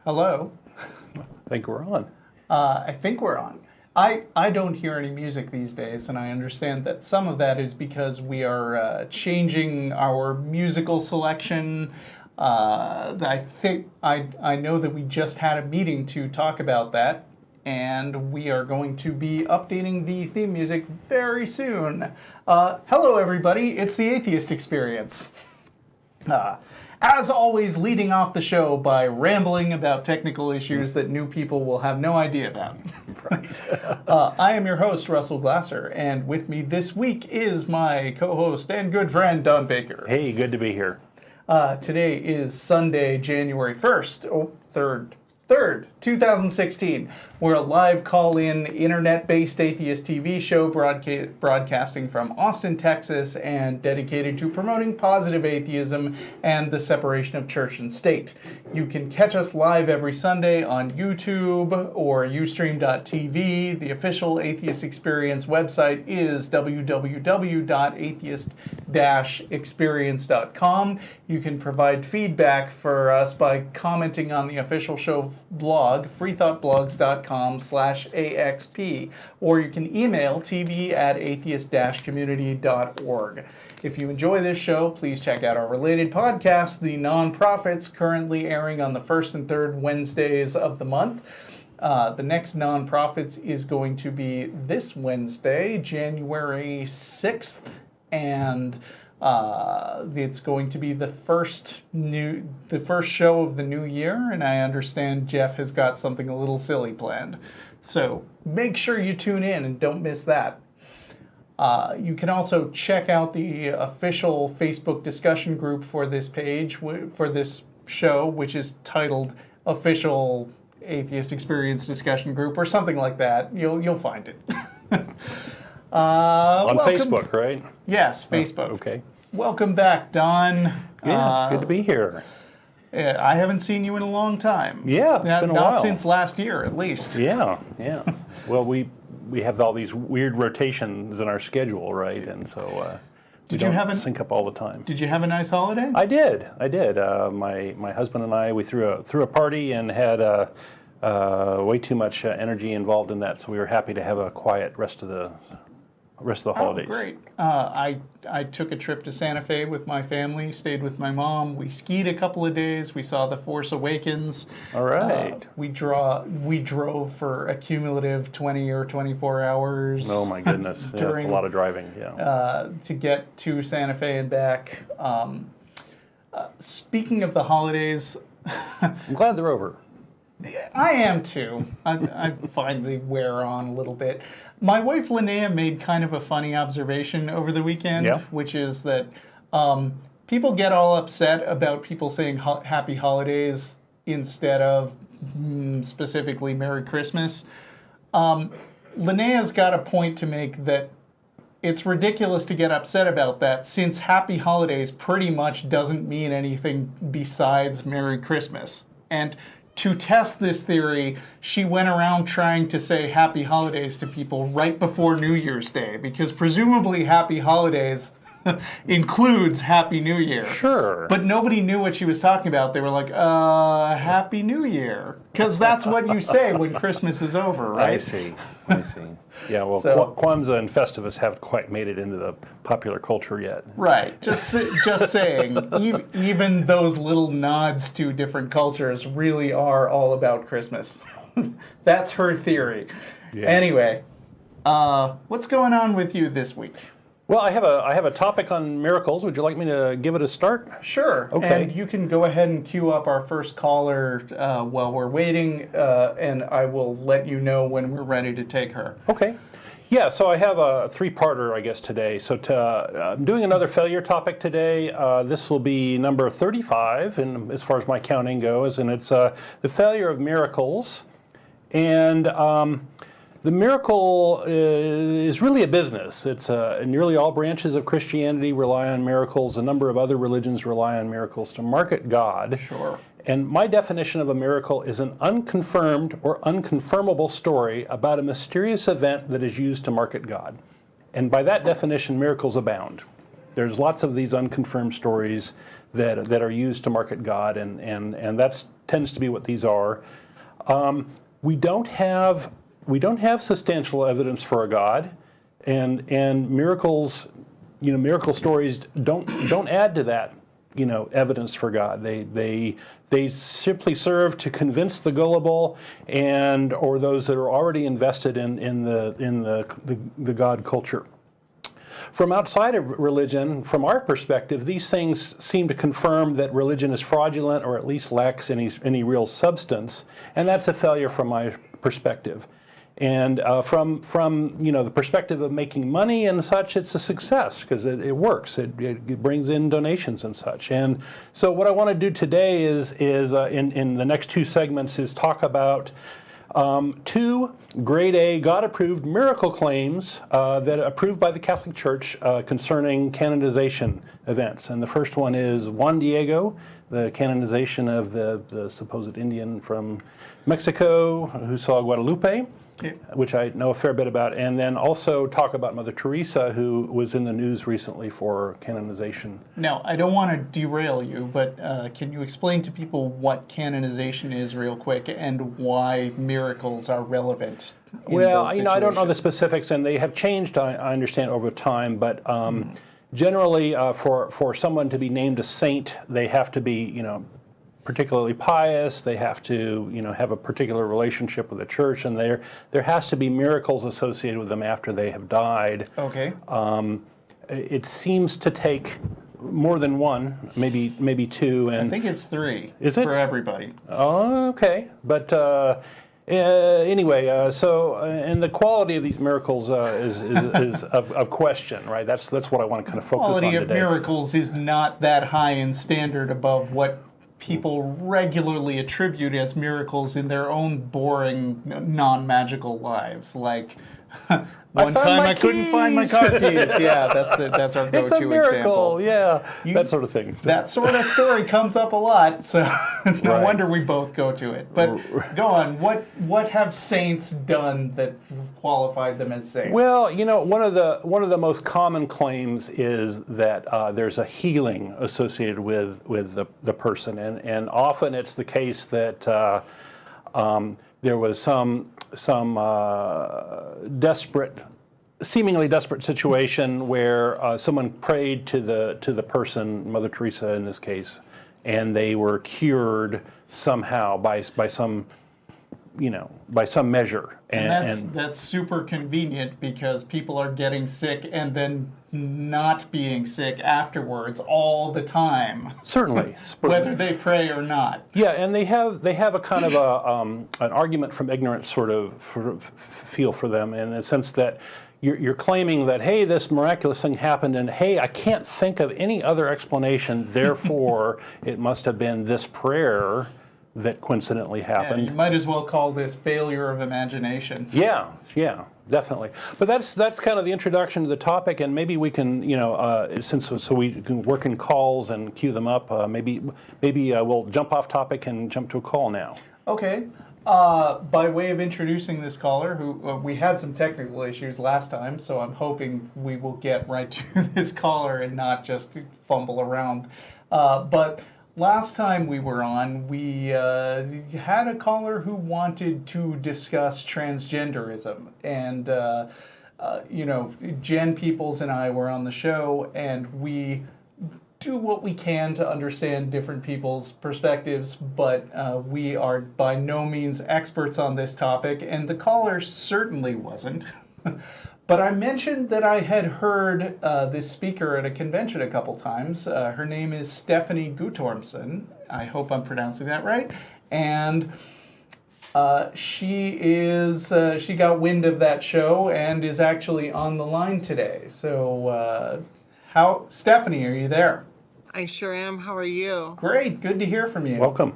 Hello. I think we're on. I think we're on. I don't hear any music these days, and I understand that some of that is because we are changing our musical selection. I know that we just had a meeting to talk about that, and we are going to be updating the theme music very soon. Hello, everybody. It's the Atheist Experience. As always, leading off the show by rambling about technical issues that new people will have no idea about. Right. I am your host, Russell Glasser, and with me this week is my co-host and good friend, Don Baker. Hey, good to be here. Today is Sunday, January 1st, 3rd, 2016. We're a live call-in, internet-based atheist TV show broadcasting from Austin, Texas, and dedicated to promoting positive atheism and the separation of church and state. You can catch us live every Sunday on YouTube or Ustream.tv. The official Atheist Experience website is www.atheist-experience.com. You can provide feedback for us by commenting on the official show blog, freethoughtblogs.com/AXP, or you can email tv@atheist-community.org. If you enjoy this show, please check out our related podcast, The Nonprofits, currently airing on the first and third Wednesdays of the month. The next Nonprofits is going to be this Wednesday, January 6th, and it's going to be the first show of the new year, and I understand Jeff has got something a little silly planned. So make sure you tune in and don't miss that. You can also check out the official Facebook discussion group for this page, for this show, which is titled Official Atheist Experience Discussion Group or something like that. You'll find it. On Facebook, right? Yes, Facebook. Okay. Welcome back, Don. Yeah, good to be here. I haven't seen you in a long time. Yeah, it's been a while. Not since last year, at least. Yeah. Well, we have all these weird rotations in our schedule, right? And so we don't sync up all the time. Did you have a nice holiday? I did. My husband and I, we threw a party and had way too much energy involved in that, so we were happy to have a quiet rest of the holidays. Oh, great. I took a trip to Santa Fe with my family, stayed with my mom. We skied a couple of days. We saw The Force Awakens. All right. We drove for a cumulative 20 or 24 hours. Oh, my goodness. That's a lot of driving, yeah. To get to Santa Fe and back. Speaking of the holidays... I'm glad they're over. I am too. I finally wear on a little bit. My wife Linnea made kind of a funny observation over the weekend, which is that people get all upset about people saying Happy Holidays instead of specifically Merry Christmas. Linnea's got a point to make that it's ridiculous to get upset about that, since Happy Holidays pretty much doesn't mean anything besides Merry Christmas. And to test this theory, she went around trying to say Happy Holidays to people right before New Year's Day, because presumably Happy Holidays includes Happy New Year. Sure. But nobody knew what she was talking about. They were like, Happy New Year. Because that's what you say when Christmas is over, right? I see. Yeah, well, Kwanzaa and Festivus haven't quite made it into the popular culture yet. Right. Just saying, even those little nods to different cultures really are all about Christmas. That's her theory. Yeah. Anyway, what's going on with you this week? Well, I have a topic on miracles. Would you like me to give it a start? Sure. Okay. And you can go ahead and queue up our first caller while we're waiting, and I will let you know when we're ready to take her. Okay. Yeah, so I have a three-parter, I guess, today. So I'm doing another failure topic today. This will be number 35, and as far as my counting goes, and it's the failure of miracles. And the miracle is really a business. It's nearly all branches of Christianity rely on miracles. A number of other religions rely on miracles to market God. Sure. And my definition of a miracle is an unconfirmed or unconfirmable story about a mysterious event that is used to market God. And by that definition, miracles abound. There's lots of these unconfirmed stories that are used to market God, and that's tends to be what these are. We don't have substantial evidence for a God, and miracles, miracle stories don't add to that, evidence for God. They simply serve to convince the gullible or those that are already invested in the God culture. From outside of religion, from our perspective, these things seem to confirm that religion is fraudulent or at least lacks any real substance, and that's a failure from my perspective. And from the perspective of making money and such, it's a success because it works. It brings in donations and such. And so what I want to do today is in the next two segments is talk about two grade A God-approved miracle claims that are approved by the Catholic Church concerning canonization events. And the first one is Juan Diego, the canonization of the supposed Indian from Mexico who saw Guadalupe, which I know a fair bit about, and then also talk about Mother Teresa, who was in the news recently for canonization. Now, I don't want to derail you, but can you explain to people what canonization is real quick and why miracles are relevant? Well, I don't know the specifics, and they have changed, I understand, over time, but generally for someone to be named a saint, they have to be, particularly pious. They have to, have a particular relationship with the church, and there has to be miracles associated with them after they have died. Okay. It seems to take more than one, maybe two. And I think it's three. Is it? For everybody. Oh, okay. But anyway, and the quality of these miracles is of question, right? That's what I want to kind of focus on today. Quality of miracles is not that high in standard above what people regularly attribute as miracles in their own boring, non-magical lives. Like, one time I couldn't find my car keys. Yeah, that's our go-to example. It's a miracle, yeah, that sort of thing. That sort of story comes up a lot, so no wonder we both go to it. But go on, what have saints done that qualified them as saints? Well, one of the most common claims is that there's a healing associated with the person, and often it's the case that there was some seemingly desperate situation where someone prayed to the person, Mother Teresa in this case, and they were cured somehow by some measure. And that's super convenient because people are getting sick and then not being sick afterwards all the time. Certainly. Whether they pray or not. Yeah, and they have a kind of an argument from ignorance sort of feel for them, in the sense that you're claiming that, hey, this miraculous thing happened, and hey, I can't think of any other explanation, therefore it must have been this prayer that coincidentally happened. Yeah, you might as well call this failure of imagination. Yeah, definitely. But that's kind of the introduction to the topic, and maybe we can, so we can work in calls and queue them up. Maybe we'll jump off topic and jump to a call now. Okay. By way of introducing this caller, who we had some technical issues last time, so I'm hoping we will get right to this caller and not just fumble around. But last time we were on, we had a caller who wanted to discuss transgenderism. And, Jen Peoples and I were on the show, and we do what we can to understand different people's perspectives, but we are by no means experts on this topic, and the caller certainly wasn't. But I mentioned that I had heard this speaker at a convention a couple times. Her name is Stephanie Guttormson. I hope I'm pronouncing that right. And she got wind of that show and is actually on the line today. So, Stephanie, are you there? I sure am. How are you? Great. Good to hear from you. Welcome.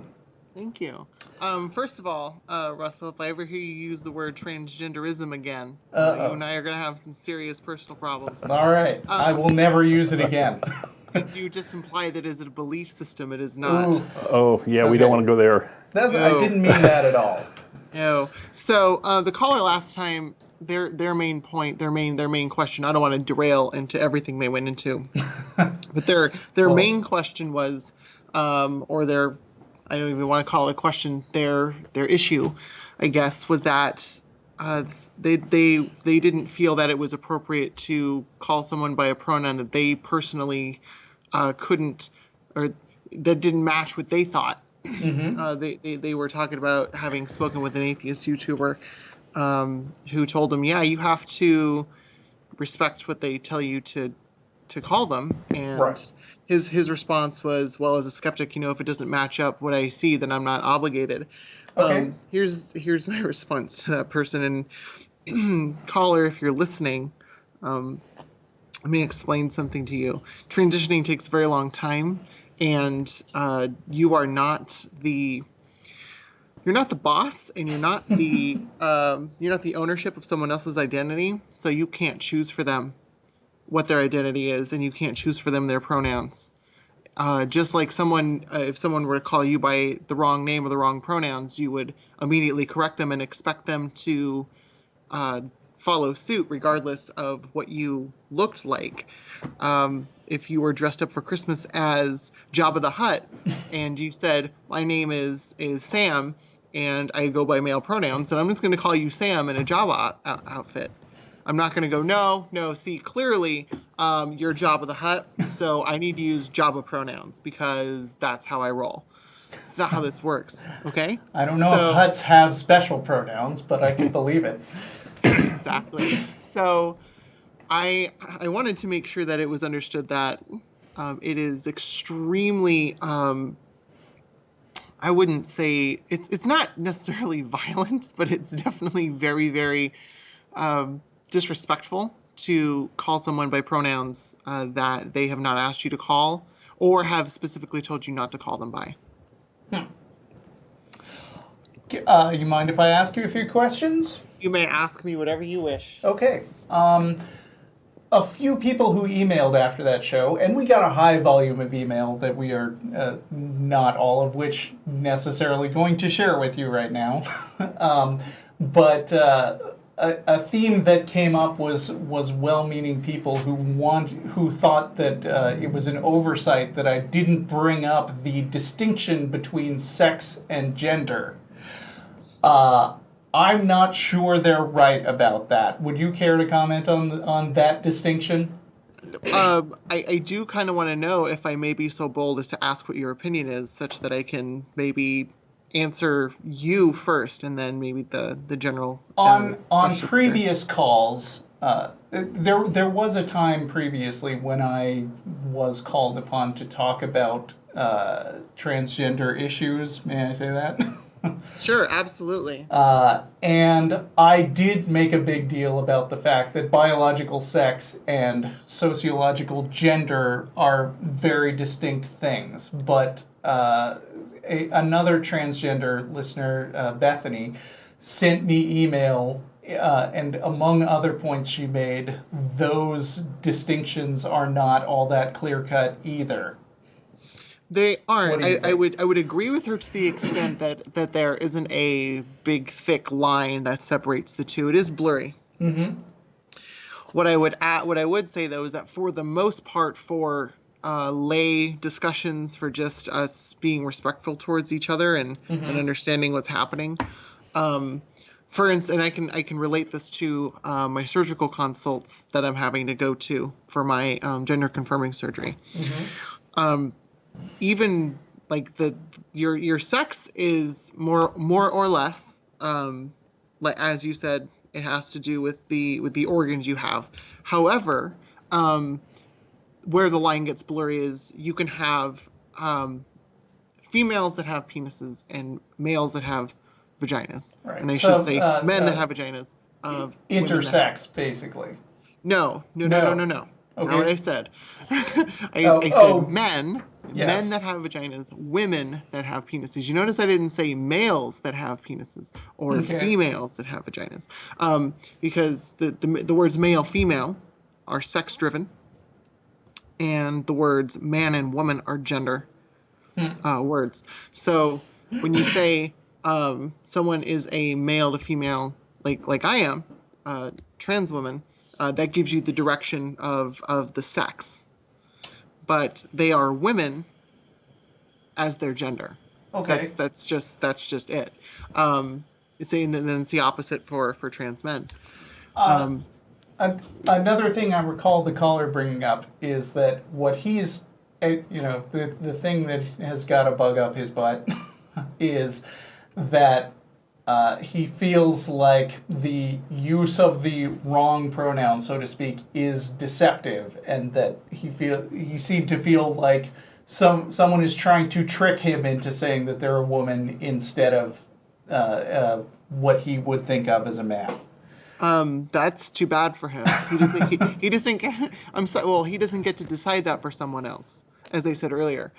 Thank you. First of all, Russell, if I ever hear you use the word transgenderism again, you and I are going to have some serious personal problems. All right. I will never use it again. Because you just implied that it is a belief system. It is not. Ooh. Oh, yeah, we don't want to go there. I didn't mean that at all. No. So the caller last time, their main point, their main question, I don't want to derail into everything they went into, but their main question was, or their I don't even want to call it a question. Their issue, I guess, was that they didn't feel that it was appropriate to call someone by a pronoun that they personally couldn't, or that didn't match what they thought. They were talking about having spoken with an atheist YouTuber who told them, yeah, you have to respect what they tell you to call them. And Right. his response was, well, as a skeptic, if it doesn't match up what I see, then I'm not obligated. Okay. Here's my response to that person. And caller, if you're listening, let me explain something to you. Transitioning takes a very long time, and you're not the boss, and you're not the ownership of someone else's identity. So you can't choose for them what their identity is, and you can't choose for them their pronouns. Just like if someone were to call you by the wrong name or the wrong pronouns, you would immediately correct them and expect them to follow suit regardless of what you looked like. If you were dressed up for Christmas as Jabba the Hutt and you said, my name is Sam and I go by male pronouns, then I'm just going to call you Sam in a Jabba outfit. I'm not going to go, no, see, clearly you're Jabba the Hutt, so I need to use Jabba pronouns because that's how I roll. It's not how this works, okay? I don't know if Hutts have special pronouns, but I can believe it. Exactly. So I wanted to make sure that it was understood that it is extremely, I wouldn't say, it's not necessarily violent, but it's definitely very, very disrespectful to call someone by pronouns that they have not asked you to call or have specifically told you not to call them by. You mind if I ask you a few questions? You may ask me whatever you wish. Okay. A few people who emailed after that show, and we got a high volume of email that we are not all of which necessarily going to share with you right now. But a theme that came up was well-meaning people who thought that it was an oversight that I didn't bring up the distinction between sex and gender. I'm not sure they're right about that. Would you care to comment on that distinction? I do kind of want to know if I may be so bold as to ask what your opinion is, such that I can maybe answer you first, and then maybe the general. On previous calls, there was a time previously when I was called upon to talk about transgender issues. May I say that? Sure, absolutely. And I did make a big deal about the fact that biological sex and sociological gender are very distinct things. But another transgender listener, Bethany, sent me email, and among other points she made, those distinctions are not all that clear-cut either. They aren't. I would agree with her to the extent that there isn't a big thick line that separates the two. It is blurry. Mm-hmm. What I would say though is that for the most part, for lay discussions, for just us being respectful towards each other and understanding what's happening. For instance, and I can relate this to my surgical consults that I'm having to go to for my gender confirming surgery. Mm-hmm. Even like your sex is more or less like as you said, it has to do with the organs you have. However, where the line gets blurry is you can have females that have penises and males that have vaginas. Right. And I should say men that have vaginas. Intersex, basically. No. Okay. Not what I said. I said men. Yes. Men that have vaginas, women that have penises. You notice I didn't say males that have penises or females that have vaginas, because the words male, female are sex driven, and the words man and woman are gender words. So when you say someone is a male to female, like I am, trans woman, that gives you the direction of the sex. But they are women as their gender. Okay. That's just it. Saying that then it's the opposite for trans men. Another thing I recall the caller bringing up is that what he's, the thing that has got a bug up his butt is that he feels like the use of the wrong pronoun, so to speak, is deceptive, and that he seemed to feel like someone is trying to trick him into saying that they're a woman instead of what he would think of as a man. That's too bad for him. He doesn't. He doesn't get. I'm sorry. Well, he doesn't get to decide that for someone else, as I said earlier.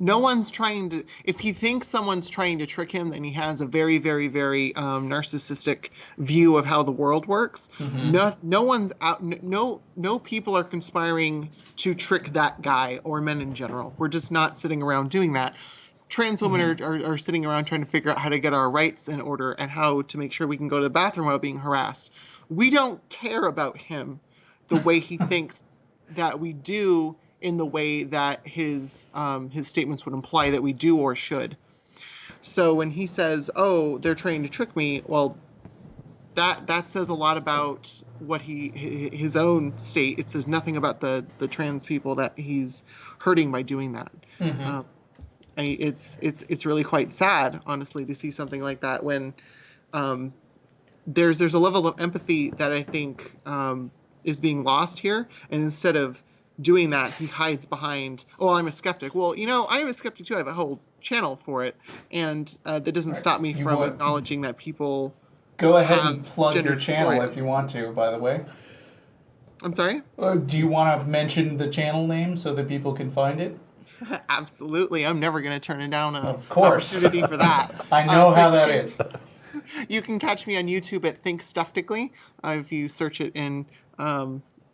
No one's trying to. If he thinks someone's trying to trick him, then he has a very, very, very narcissistic view of how the world works. No one's out. No people are conspiring to trick that guy or men in general. We're just not sitting around doing that. Trans women are sitting around trying to figure out how to get our rights in order and how to make sure we can go to the bathroom without being harassed. We don't care about him the way he thinks that we do, in the way that his statements would imply that we do or should. So when he says, "Oh, they're trying to trick me," well, that says a lot about what his own state. It says nothing about the trans people that he's hurting by doing that. It's really quite sad, honestly, to see something like that when there's a level of empathy that I think is being lost here, and instead of doing that, he hides behind, "Oh, I'm a skeptic." Well, I am a skeptic too. I have a whole channel for it, and that doesn't stop me from acknowledging that people. Go ahead and plug your channel if you want to, by the way. I'm sorry? Do you want to mention the channel name so that people can find it? Absolutely. I'm never going to turn it down an course. opportunity for that. I know how that is. You can catch me on YouTube at Think Skeptically. If you search it in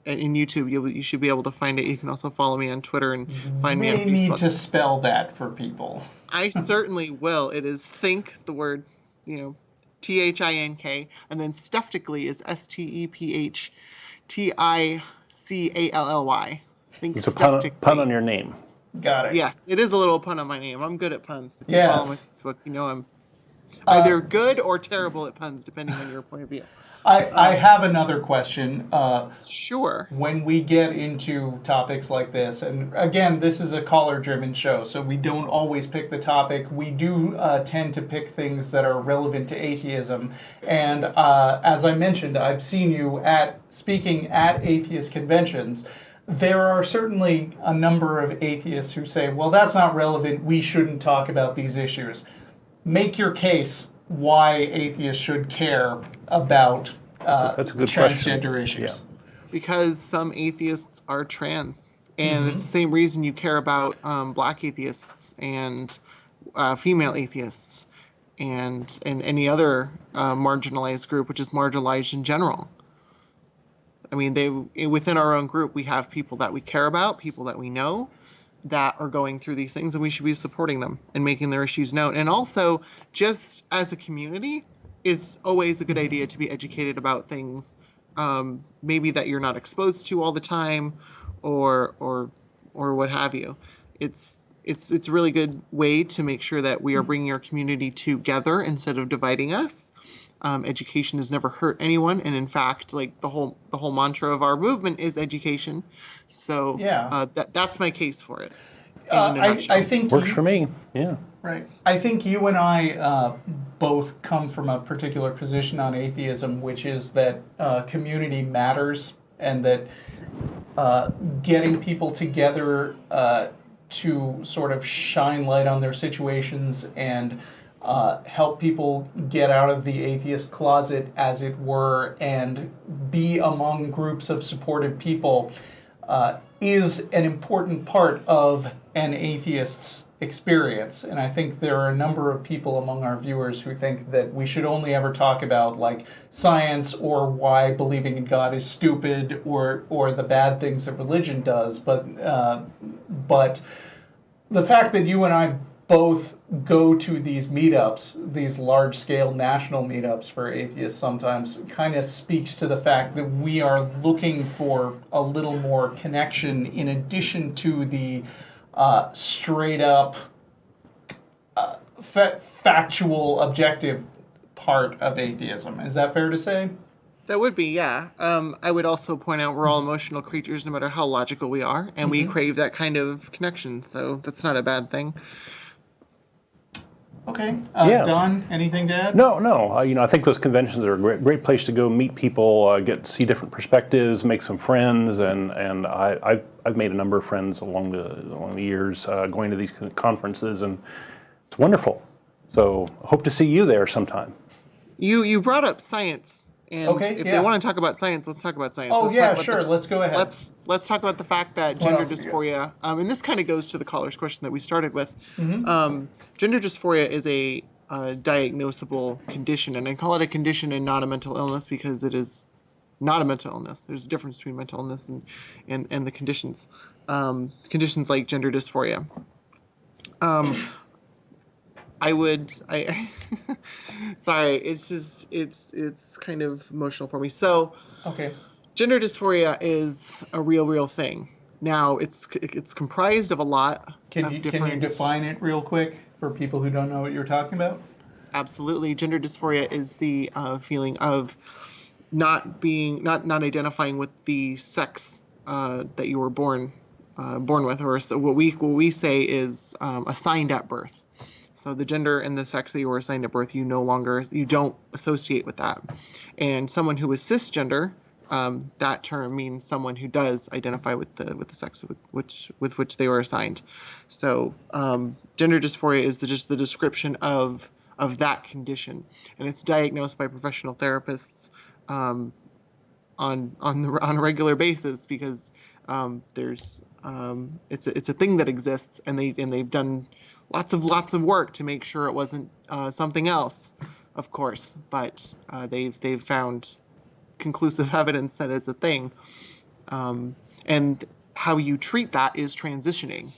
YouTube, you should be able to find it. You can also follow me on Twitter and find me on Facebook. You need to spell that for people. I certainly will. It is Think, the word, THINK, and then Skeptically is STEPHTICALLY. Think It's a pun on your name. Got it. Yes, it is a little pun on my name. I'm good at puns. If you Yes. follow my Facebook, I'm either good or terrible at puns, depending on your point of view. I have another question. Sure. When we get into topics like this, and again, this is a caller-driven show, so we don't always pick the topic. We do tend to pick things that are relevant to atheism. And as I mentioned, I've seen you speaking at atheist conventions. There are certainly a number of atheists who say, well, that's not relevant. We shouldn't talk about these issues. Make your case why atheists should care about that's a good transgender question. issues. Yeah. Because some atheists are trans. And it's the same reason you care about black atheists and female atheists and any other marginalized group, which is marginalized in general. I mean, within our own group, we have people that we care about, people that we know that are going through these things, and we should be supporting them and making their issues known. And also, just as a community, it's always a good idea to be educated about things maybe that you're not exposed to all the time, or what have you. It's a really good way to make sure that we are bringing our community together instead of dividing us. Education has never hurt anyone, and in fact, like the whole mantra of our movement is education. So that's my case for it. I think Works for me. Yeah. Right. I think you and I both come from a particular position on atheism, which is that community matters, and that getting people together to sort of shine light on their situations and help people get out of the atheist closet, as it were, and be among groups of supportive people is an important part of an atheist's experience. And I think there are a number of people among our viewers who think that we should only ever talk about like science or why believing in God is stupid or the bad things that religion does. But the fact that you and I both go to these meetups, these large-scale national meetups for atheists sometimes, kind of speaks to the fact that we are looking for a little more connection in addition to the straight-up factual, objective part of atheism. Is that fair to say? That would be, yeah. I would also point out we're all emotional creatures, no matter how logical we are, and we crave that kind of connection. So that's not a bad thing. Okay. Yeah. Don, anything to add? No. I think those conventions are a great place to go meet people, get to see different perspectives, make some friends, and I've made a number of friends along the years going to these conferences, and it's wonderful. So hope to see you there sometime. You brought up science. And if they want to talk about science, let's talk about science. Let's go ahead. Let's talk about the fact that gender dysphoria, and this kind of goes to the caller's question that we started with. Gender dysphoria is a diagnosable condition, and I call it a condition and not a mental illness because it is not a mental illness. There's a difference between mental illness and the conditions. Conditions like gender dysphoria. Sorry, it's kind of emotional for me. So, gender dysphoria is a real thing. Now, it's comprised of a lot Can you define it real quick for people who don't know what you're talking about? Absolutely. Gender dysphoria is the feeling of not identifying with the sex that you were born with, or so what we say is assigned at birth. So the gender and the sex that you were assigned at birth, you don't associate with that. And someone who is cisgender, that term means someone who does identify with the sex with which they were assigned. So gender dysphoria is just the description of that condition, and it's diagnosed by professional therapists on a regular basis because it's a thing that exists, and they've done lots of work to make sure it wasn't something else, of course, but they've found conclusive evidence that it's a thing. And how you treat that is transitioning.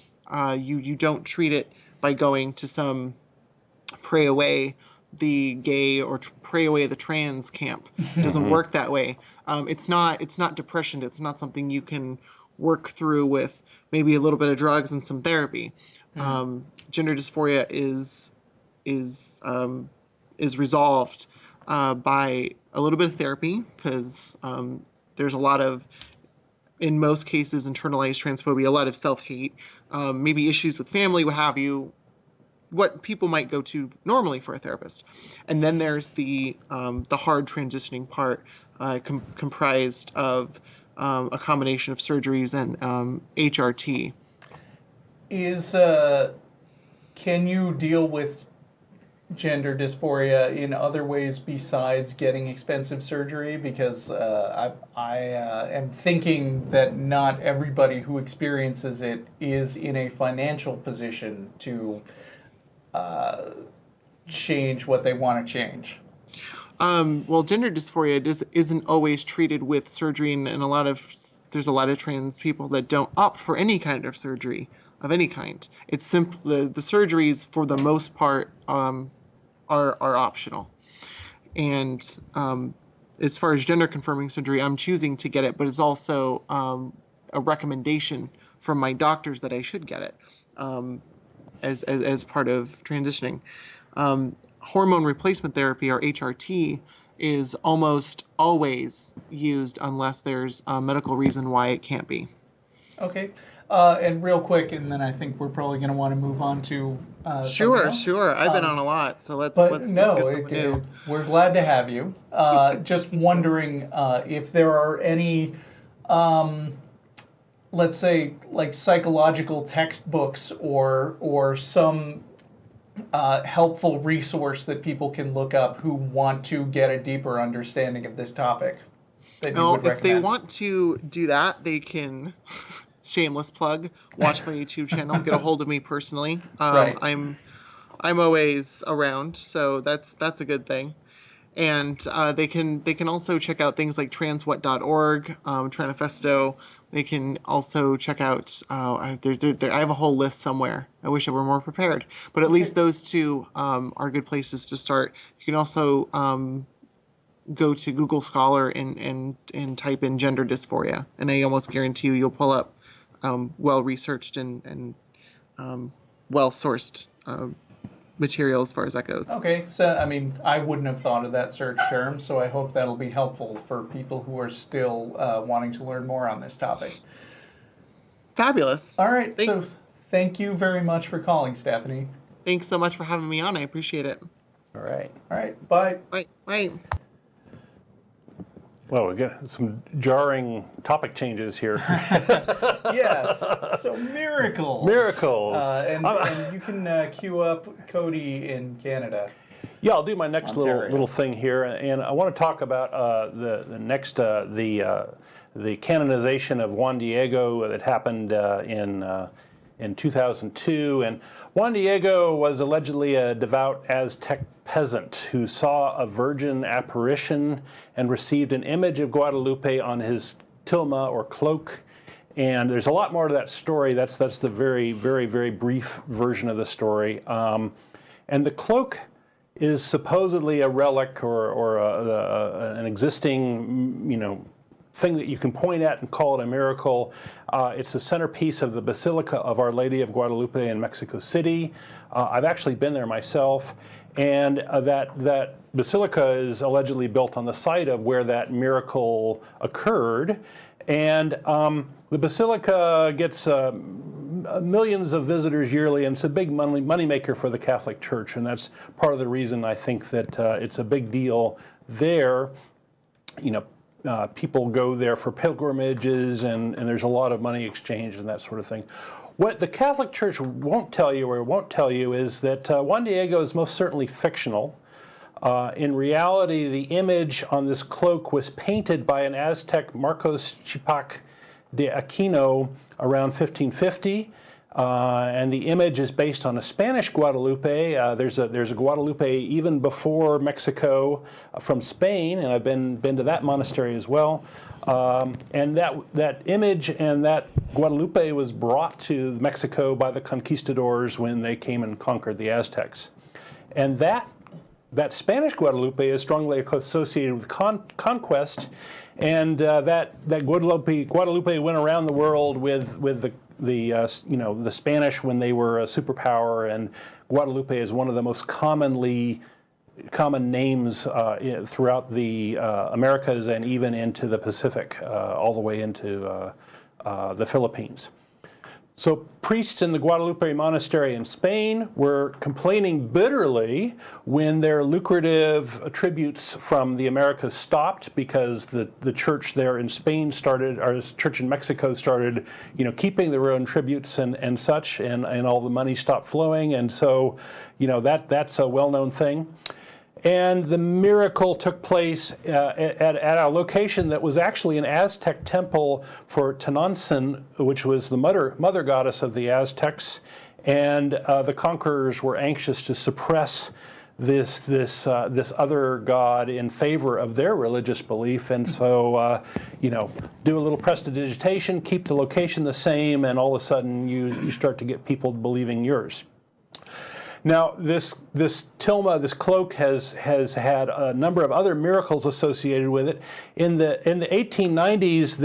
You don't treat it by going to some pray away the gay or pray away the trans camp. It doesn't work that way. It's not depression. It's not something you can work through with maybe a little bit of drugs and some therapy. Gender dysphoria is resolved by a little bit of therapy because there's a lot of, in most cases, internalized transphobia, a lot of self-hate, maybe issues with family, what have you, what people might go to normally for a therapist. And then there's the hard transitioning part comprised of a combination of surgeries and HRT. Can you deal with gender dysphoria in other ways besides getting expensive surgery? Because I am thinking that not everybody who experiences it is in a financial position to change what they want to change. Well, gender dysphoria isn't always treated with surgery, and there's a lot of trans people that don't opt for any kind of surgery of any kind. It's simply the surgeries for the most part are optional. And as far as gender confirming surgery, I'm choosing to get it, but it's also a recommendation from my doctors that I should get it as part of transitioning. Hormone replacement therapy, or HRT, is almost always used unless there's a medical reason why it can't be. Okay. And real quick, and then I think we're probably going to want to move on to Sure. I've been on a lot, so let's get something new. We're glad to have you. Just wondering if there are any, let's say, like psychological textbooks or some helpful resource that people can look up who want to get a deeper understanding of this topic. If they want to do that, they can. Shameless plug. Watch my YouTube channel. Get a hold of me personally. Right. I'm always around, so that's a good thing. And they can also check out things like transwhat.org, Tranifesto. They can also check out. I have a whole list somewhere. I wish I were more prepared, but at least those two are good places to start. You can also go to Google Scholar and type in gender dysphoria, and I almost guarantee you'll pull up well-researched and well-sourced material as far as that goes. Okay, so I mean, I wouldn't have thought of that search term, so I hope that'll be helpful for people who are still wanting to learn more on this topic. Fabulous. All right, so thank you very much for calling, Stephanie. Thanks so much for having me on. I appreciate it. All right. All right, bye. Bye. Well, we got some jarring topic changes here. Yes, so miracles. Miracles. And you can queue up Cody in Canada. Yeah, I'll do my next Ontario. little thing here, and I want to talk about the canonization of Juan Diego that happened in 2002. And Juan Diego was allegedly a devout Aztec peasant who saw a virgin apparition and received an image of Guadalupe on his tilma or cloak. And there's a lot more to that story. That's the very, very, very brief version of the story. And the cloak is supposedly a relic or an existing, thing that you can point at and call it a miracle. It's the centerpiece of the Basilica of Our Lady of Guadalupe in Mexico City. I've actually been there myself, and that basilica is allegedly built on the site of where that miracle occurred. And the basilica gets millions of visitors yearly, and it's a big money maker for the Catholic Church, and that's part of the reason I think that it's a big deal there. People go there for pilgrimages, and there's a lot of money exchanged and that sort of thing. What the Catholic Church won't tell you is that Juan Diego is most certainly fictional. In reality, the image on this cloak was painted by an Aztec, Marcos Chipac de Aquino, around 1550. And the image is based on a Spanish Guadalupe. There's a Guadalupe even before Mexico from Spain, and I've been to that monastery as well. And that image and that Guadalupe was brought to Mexico by the conquistadors when they came and conquered the Aztecs. And that Spanish Guadalupe is strongly associated with conquest, and that Guadalupe went around the world with the Spanish when they were a superpower, and Guadalupe is one of the most common names throughout the Americas and even into the Pacific, all the way into the Philippines. So priests in the Guadalupe monastery in Spain were complaining bitterly when their lucrative tributes from the Americas stopped, because the church there in Spain started, or the church in Mexico started, keeping their own tributes and such, and all the money stopped flowing. And so, that's a well-known thing. And the miracle took place at a location that was actually an Aztec temple for Tonantzin, which was the mother goddess of the Aztecs. And the conquerors were anxious to suppress this other god in favor of their religious belief. And so, do a little prestidigitation, keep the location the same, and all of a sudden you start to get people believing yours. Now, this tilma, this cloak, has had a number of other miracles associated with it. In the 1890s,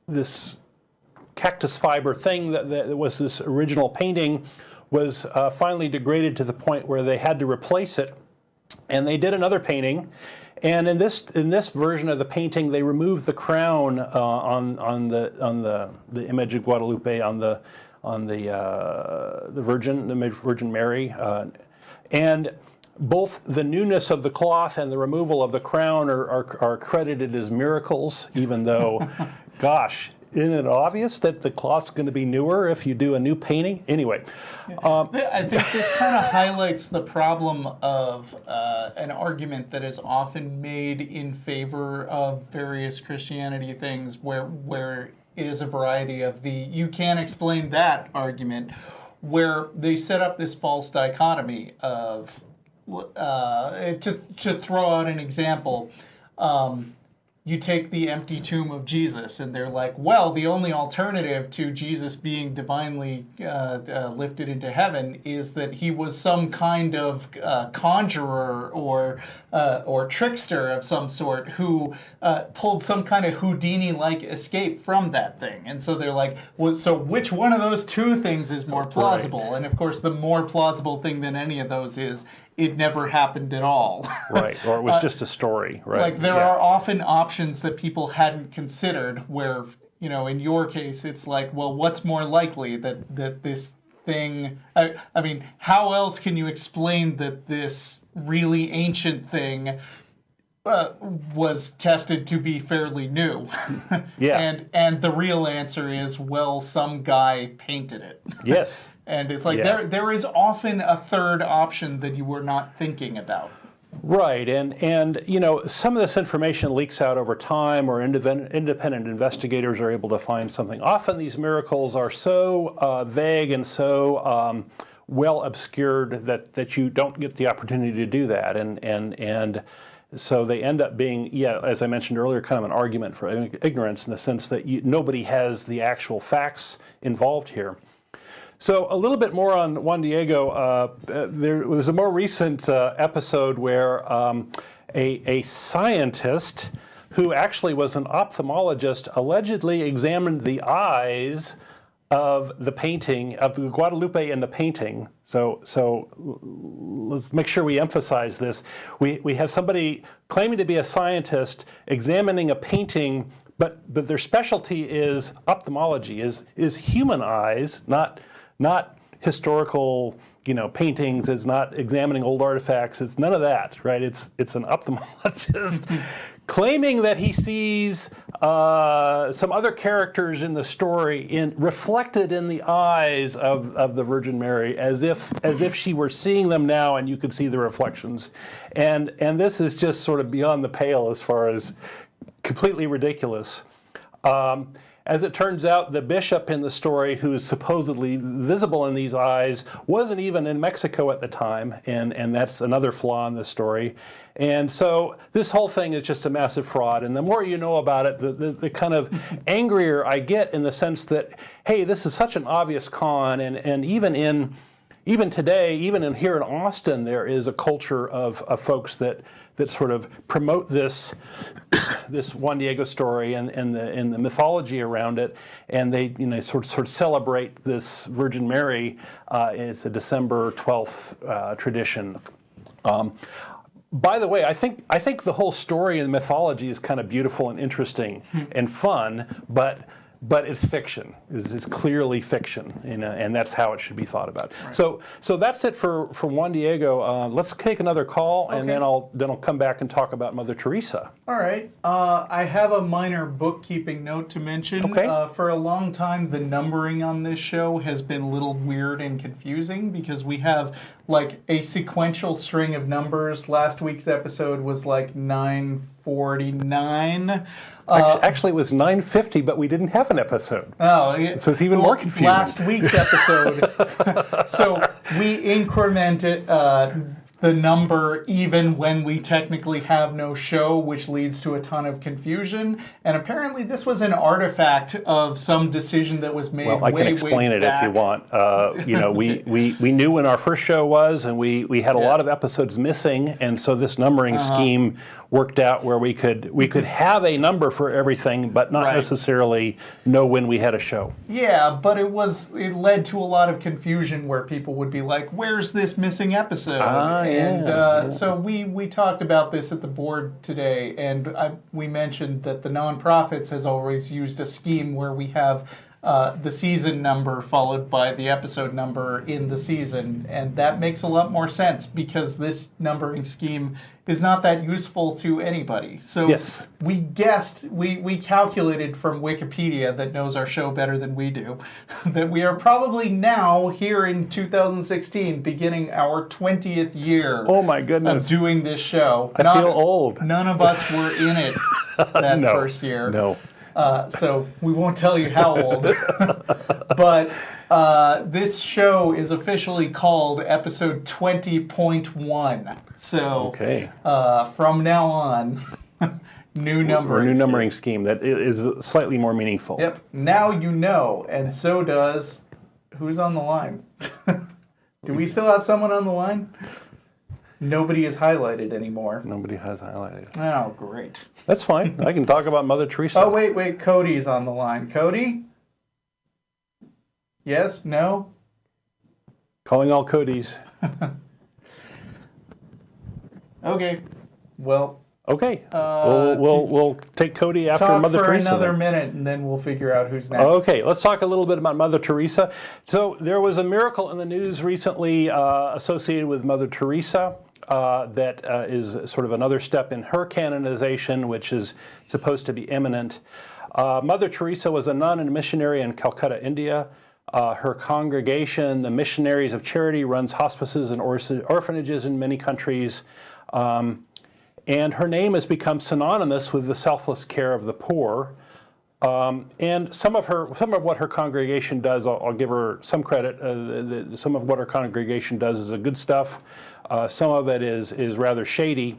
this cactus fiber thing that was this original painting was finally degraded to the point where they had to replace it, and they did another painting. And in this version of the painting, they removed the crown on the image of Guadalupe on the Virgin Mary, and both the newness of the cloth and the removal of the crown are credited as miracles, even though, gosh, isn't it obvious that the cloth's going to be newer if you do a new painting? Anyway. I think this kind of highlights the problem of an argument that is often made in favor of various Christianity things where it is a variety of you can't explain that argument, where they set up this false dichotomy of, to throw out an example, you take the empty tomb of Jesus, and they're like, well, the only alternative to Jesus being divinely lifted into heaven is that he was some kind of conjurer or trickster of some sort who pulled some kind of Houdini-like escape from that thing. And so they're like, well, so which one of those two things is more plausible? Right. And of course, the more plausible thing than any of those is it never happened at all. Right, or it was just a story, right? Like there are often options that people hadn't considered where, you know, in your case, it's like, well, what's more likely that this thing, I mean, how else can you explain that this really ancient thing was tested to be fairly new? Yeah. And the real answer is, well, some guy painted it. Yes. And it's like there is often a third option that you were not thinking about. Right, and you know, some of this information leaks out over time, or independent investigators are able to find something. Often these miracles are so vague and so well obscured that you don't get the opportunity to do that, and so they end up being, as I mentioned earlier, kind of an argument for ignorance in the sense that nobody has the actual facts involved here. So a little bit more on Juan Diego. There was a more recent episode where a scientist who actually was an ophthalmologist allegedly examined the eyes of the painting, of the Guadalupe in the painting. So let's make sure we emphasize this. We have somebody claiming to be a scientist examining a painting, but their specialty is ophthalmology, is human eyes, not historical, paintings. It's not examining old artifacts. It's none of that, right? It's an ophthalmologist claiming that he sees some other characters in the story reflected in the eyes of the Virgin Mary, as if she were seeing them now, and you could see the reflections. And this is just sort of beyond the pale as far as completely ridiculous. As it turns out, the bishop in the story, who is supposedly visible in these eyes, wasn't even in Mexico at the time, and that's another flaw in the story. And so this whole thing is just a massive fraud, and the more you know about it, the kind of angrier I get, in the sense that, hey, this is such an obvious con, and even today, even here in Austin, there is a culture of folks that sort of promote this Juan Diego story and the mythology around it, and they sort of celebrate this Virgin Mary. It's a December 12th tradition. By the way, I think the whole story and mythology is kind of beautiful and interesting and fun, but it's fiction. It's clearly fiction, and that's how it should be thought about. Right. So that's it for Juan Diego. Let's take another call, okay. And then I'll come back and talk about Mother Teresa. All right. I have a minor bookkeeping note to mention. Okay. For a long time, the numbering on this show has been a little weird and confusing because we have like a sequential string of numbers. Last week's episode was like 949. Actually, it was 950, but we didn't have an episode. Oh, so it's even more confusing. Last week's episode. So we incremented the number even when we technically have no show, which leads to a ton of confusion. And apparently this was an artifact of some decision that was made. Well, I can explain it if you want. Okay. we knew when our first show was, and we had a lot of episodes missing, and so this numbering scheme worked out where we could have a number for everything, but not necessarily know when we had a show. Yeah, but it led to a lot of confusion where people would be like, "Where's this missing episode?" So we talked about this at the board today, and we mentioned that the Nonprofits has always used a scheme where we have the season number followed by the episode number in the season, and that makes a lot more sense because this numbering scheme is not that useful to anybody. So we calculated from Wikipedia, that knows our show better than we do, that we are probably now here in 2016 beginning our 20th year. Oh my goodness. Of doing this show. I feel old. None of us were in it that first year. No. So we won't tell you how old, but this show is officially called episode 20.1. So from now on, New numbering. Or new numbering scheme that is slightly more meaningful. Yep. Now you know, and so does. Who's on the line? Do we still have someone on the line? Nobody is highlighted anymore. Nobody has highlighted. Oh, great. That's fine. I can talk about Mother Teresa. Oh, wait. Cody's on the line. Cody? Yes? No? Calling all Codys. Okay. Well, Okay. We'll take Cody after talk Mother for Teresa. another then. minute, and then we'll figure out who's next. Okay, let's talk a little bit about Mother Teresa. So there was a miracle in the news recently associated with Mother Teresa that is sort of another step in her canonization, which is supposed to be imminent. Mother Teresa was a nun and missionary in Calcutta, India. Her congregation, the Missionaries of Charity, runs hospices and orphanages in many countries. And her name has become synonymous with the selfless care of the poor. And some of what her congregation does, I'll give her some credit. Some of what her congregation does is good stuff. Some of it is rather shady.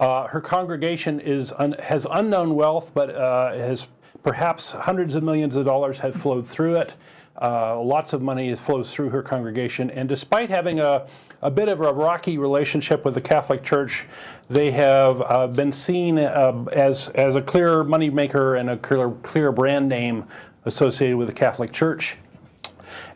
Her congregation has unknown wealth, but has perhaps hundreds of millions of dollars have flowed through it. Lots of money flows through her congregation, and despite having a bit of a rocky relationship with the Catholic Church, they have been seen as a clear moneymaker and a clear brand name associated with the Catholic Church.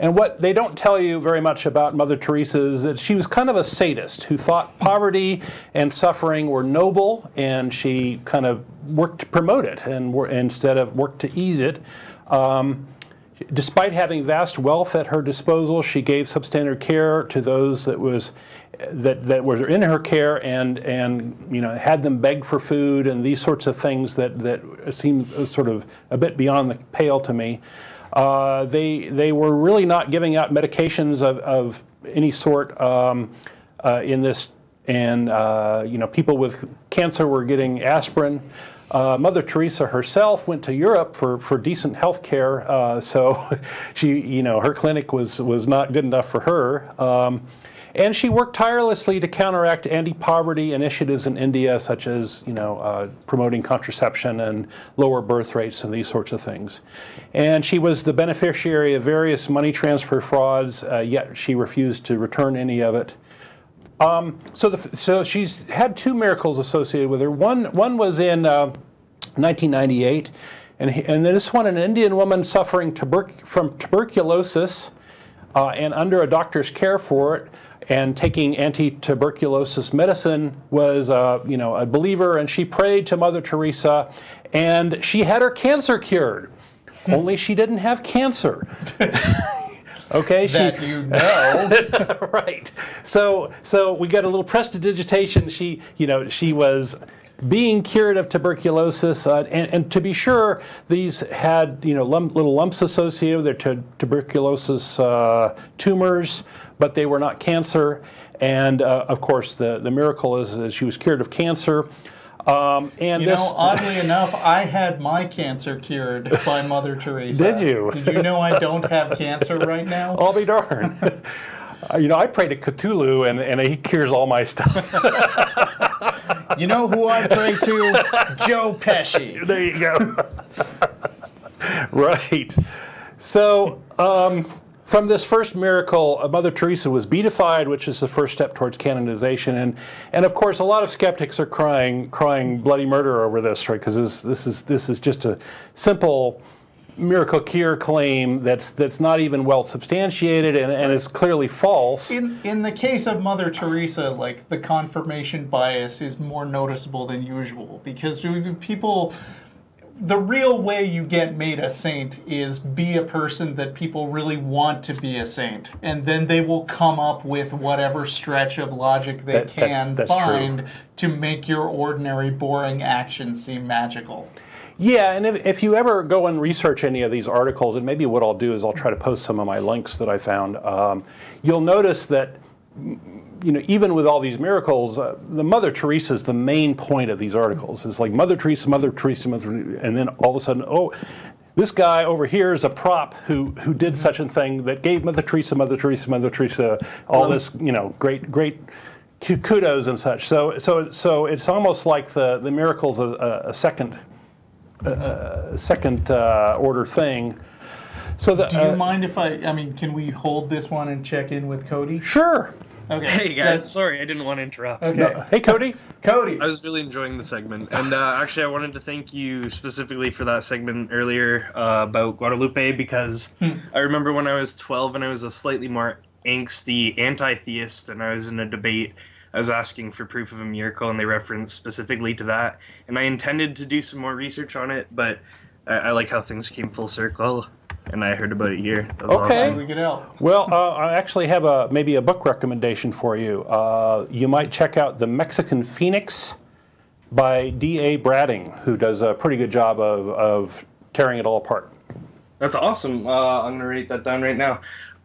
And what they don't tell you very much about Mother Teresa is that she was kind of a sadist who thought poverty and suffering were noble, and she kind of worked to promote it instead of worked to ease it. Despite having vast wealth at her disposal, she gave substandard care to those that were in her care, and had them beg for food and these sorts of things that seem sort of a bit beyond the pale to me. They were really not giving out medications of any sort in this, and people with cancer were getting aspirin. Mother Teresa herself went to Europe for decent health care, so her clinic was not good enough for her. And she worked tirelessly to counteract anti-poverty initiatives in India, such as promoting contraception and lower birth rates and these sorts of things. And she was the beneficiary of various money transfer frauds, yet she refused to return any of it. So she's had two miracles associated with her. One was in 1998, and this one, an Indian woman suffering from tuberculosis and under a doctor's care for it, and taking anti-tuberculosis medicine, was a believer, and she prayed to Mother Teresa, and she had her cancer cured. Only she didn't have cancer. Okay, that you know. Right. So we got a little prestidigitation. She was being cured of tuberculosis, and to be sure, these had little lumps associated with their tuberculosis tumors, but they were not cancer. And of course, the miracle is that she was cured of cancer. Oddly enough, I had my cancer cured by Mother Teresa. Did you? Did you know I don't have cancer right now? I'll be darned. I pray to Cthulhu, and he cures all my stuff. You know who I pray to? Joe Pesci. There you go. Right. So, from this first miracle, Mother Teresa was beatified, which is the first step towards canonization, and of course, a lot of skeptics are crying bloody murder over this, right? Because this is just a simple miracle cure claim that's not even well substantiated and is clearly false. In the case of Mother Teresa, like, the confirmation bias is more noticeable than usual, because people, the real way you get made a saint is be a person that people really want to be a saint, and then they will come up with whatever stretch of logic they can find to make your ordinary boring action seem magical. Yeah, and if you ever go and research any of these articles, and maybe what I'll do is I'll try to post some of my links that I found, you'll notice that even with all these miracles, the Mother Teresa is the main point of these articles. It's like Mother Teresa, Mother Teresa, and then all of a sudden, this guy over here is a prop who did such a thing that gave Mother Teresa, all this great kudos and such. So it's almost like the miracle's a second order thing. So do you mind if I mean, can we hold this one and check in with Cody? Sure. Okay. Hey guys, sorry I didn't want to interrupt. Okay. No. Hey, Cody. Cody. I was really enjoying the segment, and actually I wanted to thank you specifically for that segment earlier about Guadalupe, because I remember when I was 12 and I was a slightly more angsty anti-theist, and I was in a debate. I was asking for proof of a miracle, and they referenced specifically to that, and I intended to do some more research on it, but I like how things came full circle. And I heard about it here. That was Okay. awesome. We can help. Well, I actually have maybe a book recommendation for you. You might check out The Mexican Phoenix by D.A. Bradding, who does a pretty good job of tearing it all apart. That's awesome. I'm going to write that down right now.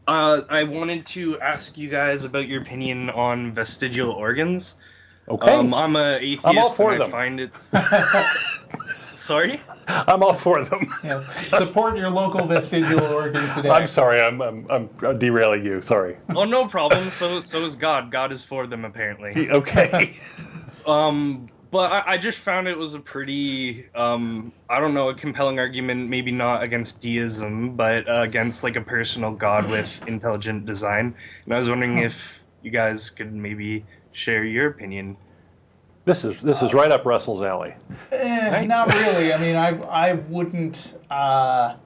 I wanted to ask you guys about your opinion on vestigial organs. Okay. I'm an atheist. I'm all for and them. I find it... Sorry? I'm all for them. Yes. Support your local vestigial organ today. I'm sorry. I'm derailing you. Sorry. Oh, no problem. So is God. God is for them, apparently. Okay. But I just found it was a pretty, I don't know, a compelling argument, maybe not against deism, but against like a personal God with intelligent design. And I was wondering if you guys could maybe share your opinion. This is right up Russell's alley. Nice. Not really. I mean, I wouldn't. I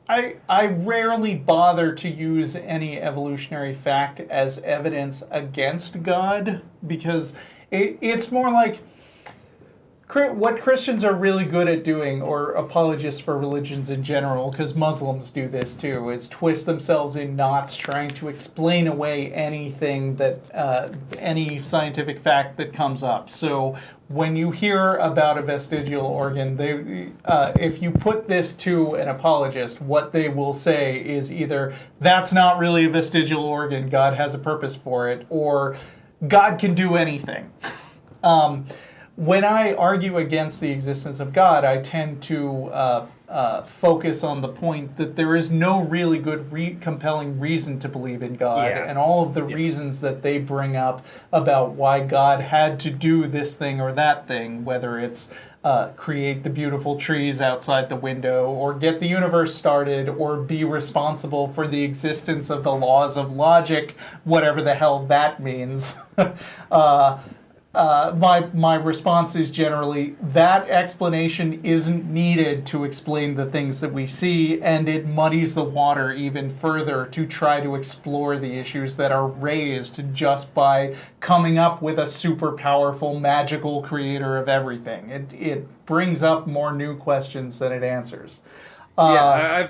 rarely bother to use any evolutionary fact as evidence against God, because it's more like what Christians are really good at doing, or apologists for religions in general, because Muslims do this too, is twist themselves in knots trying to explain away anything that, any scientific fact that comes up. So when you hear about a vestigial organ, if you put this to an apologist, what they will say is either, that's not really a vestigial organ, God has a purpose for it, or God can do anything. When I argue against the existence of God, I tend to focus on the point that there is no really good, compelling reason to believe in God, Yeah. and all of the reasons that they bring up about why God had to do this thing or that thing, whether it's create the beautiful trees outside the window, or get the universe started, or be responsible for the existence of the laws of logic, whatever the hell that means. My response is generally that explanation isn't needed to explain the things that we see, and it muddies the water even further to try to explore the issues that are raised just by coming up with a super powerful magical creator of everything. It brings up more new questions than it answers. I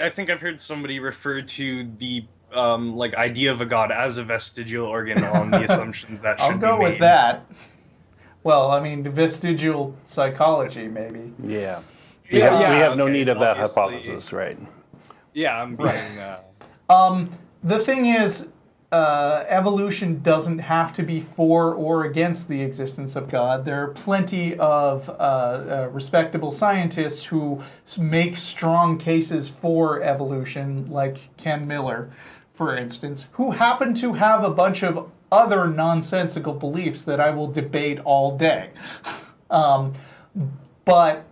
think I've heard somebody refer to the like idea of a god as a vestigial organ on the assumptions that should I'll go be made. with that. Well, I mean, vestigial psychology, maybe. Yeah. We have no need of that obviously. hypothesis, right? Yeah, I'm being... The thing is, evolution doesn't have to be for or against the existence of God. There are plenty of respectable scientists who make strong cases for evolution, like Ken Miller, for instance, who happen to have a bunch of other nonsensical beliefs that I will debate all day. But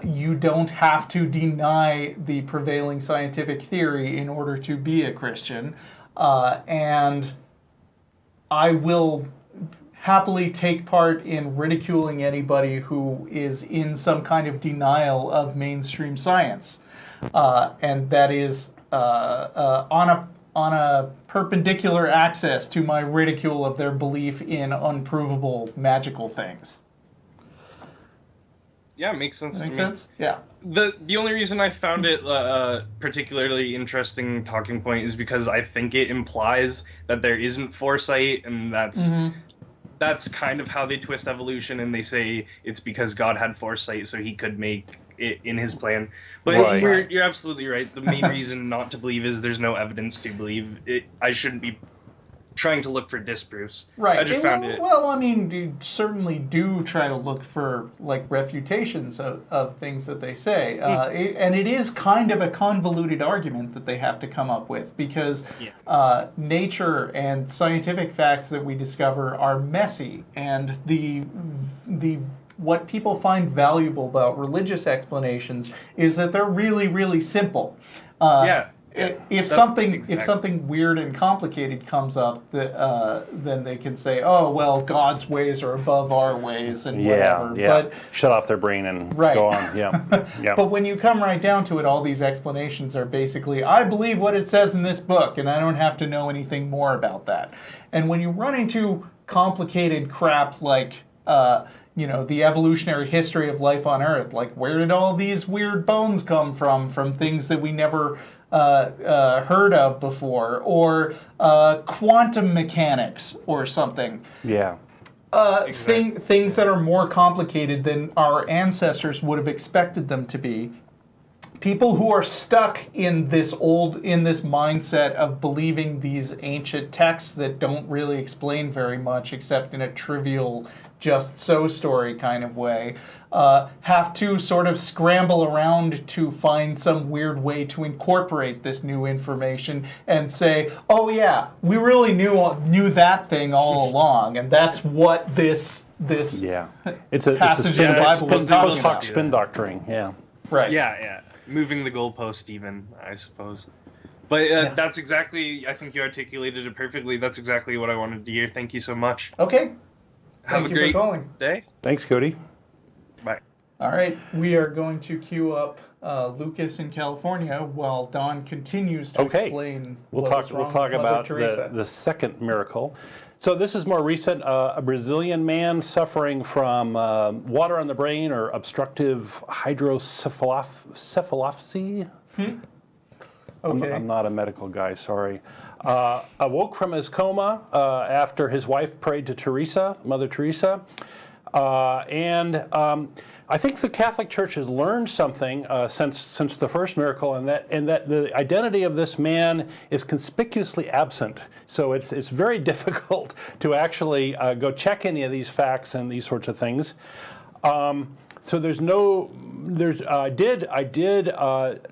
you don't have to deny the prevailing scientific theory in order to be a Christian. And I will happily take part in ridiculing anybody who is in some kind of denial of mainstream science. And that is on a perpendicular axis to my ridicule of their belief in unprovable magical things. Yeah, it makes sense to me. Make sense? Yeah. The only reason I found it particularly interesting talking point is because I think it implies that there isn't foresight, and that's kind of how they twist evolution, and they say it's because God had foresight so he could make it in his plan. But Right. you're absolutely right. The main reason not to believe is there's no evidence to believe it. I shouldn't be trying to look for disproofs. Right. I just found it. Well, I mean, you certainly do try to look for like refutations of things that they say, and it is kind of a convoluted argument that they have to come up with because nature and scientific facts that we discover are messy, and the what people find valuable about religious explanations is that they're really, really simple. If something weird and complicated comes up, then they can say, "Oh, well, God's ways are above our ways," and whatever. But shut off their brain and go on. Yeah. But when you come right down to it, all these explanations are basically, "I believe what it says in this book, and I don't have to know anything more about that." And when you run into complicated crap like the evolutionary history of life on Earth, like where did all these weird bones come from things that we never heard of before, or quantum mechanics or something. Yeah. Exactly. Things that are more complicated than our ancestors would have expected them to be. People who are stuck in this mindset of believing these ancient texts that don't really explain very much except in a trivial just so story kind of way, have to sort of scramble around to find some weird way to incorporate this new information and say, "Oh yeah, we really knew that thing all along, and that's what this It's a passage in the Bible was post hoc spin doctoring. Yeah. Right. Yeah. Moving the goalpost even, I suppose. But that's exactly, I think you articulated it perfectly. That's exactly what I wanted to hear. Thank you so much. Okay. Have a great day. Thanks, Cody. Bye. All right, we are going to queue up Lucas in California while Don continues to explain We'll talk about the second miracle. So this is more recent. A Brazilian man suffering from water on the brain or obstructive hydrocephalopathy. Okay. I'm not a medical guy, sorry. Awoke from his coma after his wife prayed to Mother Teresa. I think the Catholic Church has learned something since the first miracle, and that the identity of this man is conspicuously absent. So it's very difficult to actually go check any of these facts and these sorts of things. So I did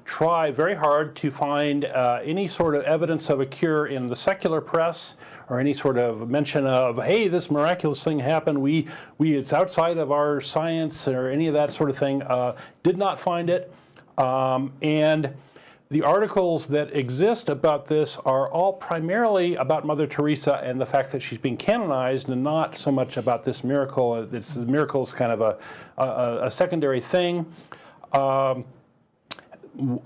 try very hard to find any sort of evidence of a cure in the secular press, or any sort of mention of, hey, this miraculous thing happened, it's outside of our science, or any of that sort of thing. Did not find it. And the articles that exist about this are all primarily about Mother Teresa and the fact that she's being canonized, and not so much about this miracle. The miracle is kind of a secondary thing.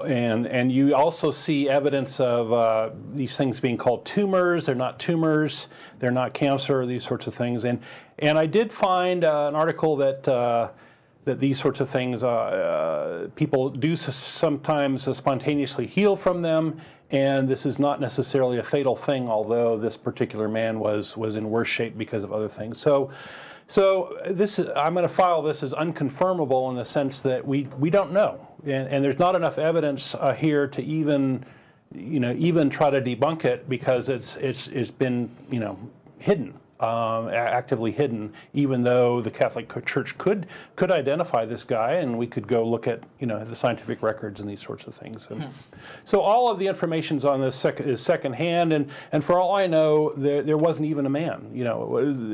And you also see evidence of these things being called tumors. They're not tumors. They're not cancer. These sorts of things. And I did find an article that these sorts of things, people do sometimes spontaneously heal from them, and this is not necessarily a fatal thing. Although this particular man was in worse shape because of other things. So this I'm going to file this as unconfirmable in the sense that we don't know. And there's not enough evidence here to even try to debunk it, because it's been hidden, actively hidden. Even though the Catholic Church could identify this guy, and we could go look at the scientific records and these sorts of things. So all of the information's on this is secondhand, and for all I know, there wasn't even a man.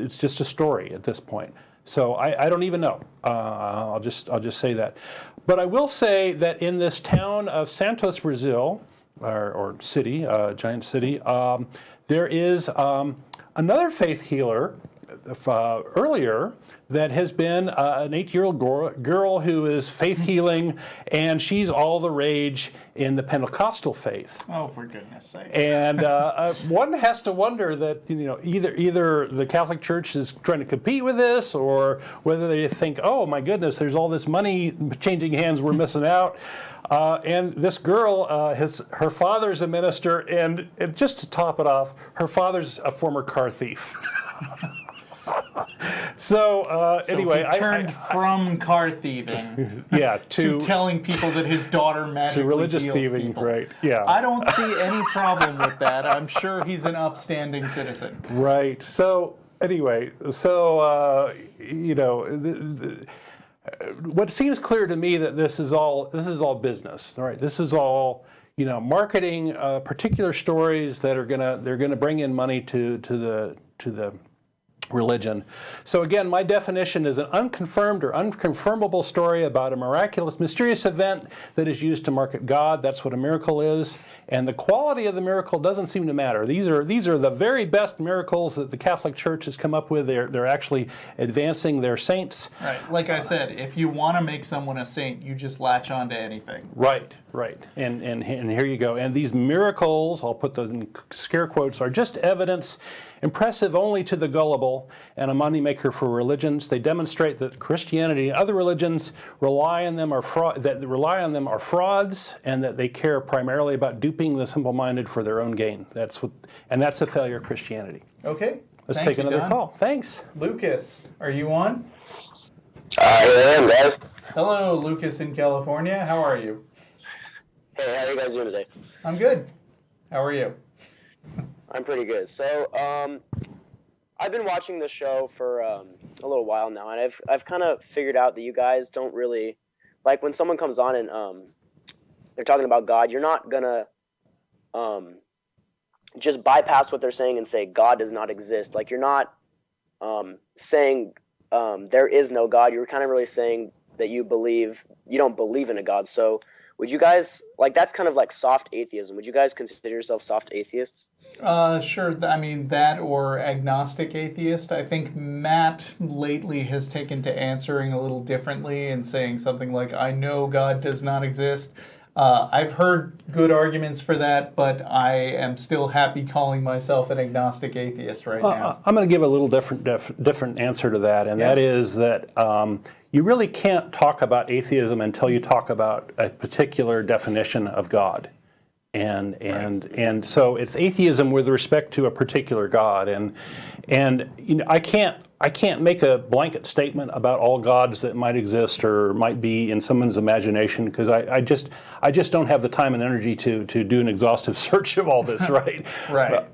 It's just a story at this point. So I don't even know. I'll just say that. But I will say that in this town of Santos, Brazil, or city, giant city, there is another faith healer earlier that has been an 8-year-old girl who is faith healing, and she's all the rage in the Pentecostal faith. Oh, for goodness sake. And one has to wonder that either the Catholic Church is trying to compete with this, or whether they think, oh my goodness, there's all this money changing hands, we're missing out. And this girl, her father's a minister, and just to top it off, her father's a former car thief. So anyway, he turned from car thieving to telling people that his daughter magically to religious heals thieving, people. right? Yeah. I don't see any problem with that. I'm sure he's an upstanding citizen. Right. So anyway, what seems clear to me that this is all business, right? This is all marketing particular stories that are gonna bring in money to the religion. So again, my definition is an unconfirmed or unconfirmable story about a miraculous, mysterious event that is used to market God. That's what a miracle is. And the quality of the miracle doesn't seem to matter. These are the very best miracles that the Catholic Church has come up with. They're actually advancing their saints. Right. Like I said, if you want to make someone a saint, you just latch on to anything. Right. And here you go. And these miracles, I'll put those in scare quotes, are just evidence impressive only to the gullible and a moneymaker for religions. They demonstrate that Christianity and other religions rely on them are frauds, and that they care primarily about duping the simple-minded for their own gain. That's a failure of Christianity. Okay. Let's take another call. Thanks. Lucas, are you on? I am, guys. Hello, Lucas in California. How are you? Hey, how are you guys doing today? I'm good. How are you? I'm pretty good. So, I've been watching the show for a little while now, and I've kind of figured out that you guys don't really like when someone comes on and they're talking about God. You're not gonna just bypass what they're saying and say God does not exist. Like you're not saying there is no God. You're kind of really saying that you don't believe in a God. So would you guys, like, that's kind of like soft atheism. Would you guys consider yourself soft atheists? Sure. I mean, that or agnostic atheist. I think Matt lately has taken to answering a little differently and saying something like, I know God does not exist. I've heard good arguments for that, but I am still happy calling myself an agnostic atheist right now. I'm going to give a little different answer to that, and that is that you really can't talk about atheism until you talk about a particular definition of God. And so it's atheism with respect to a particular God, and I can't make a blanket statement about all gods that might exist or might be in someone's imagination, because I just don't have the time and energy to do an exhaustive search of all this, right? Right.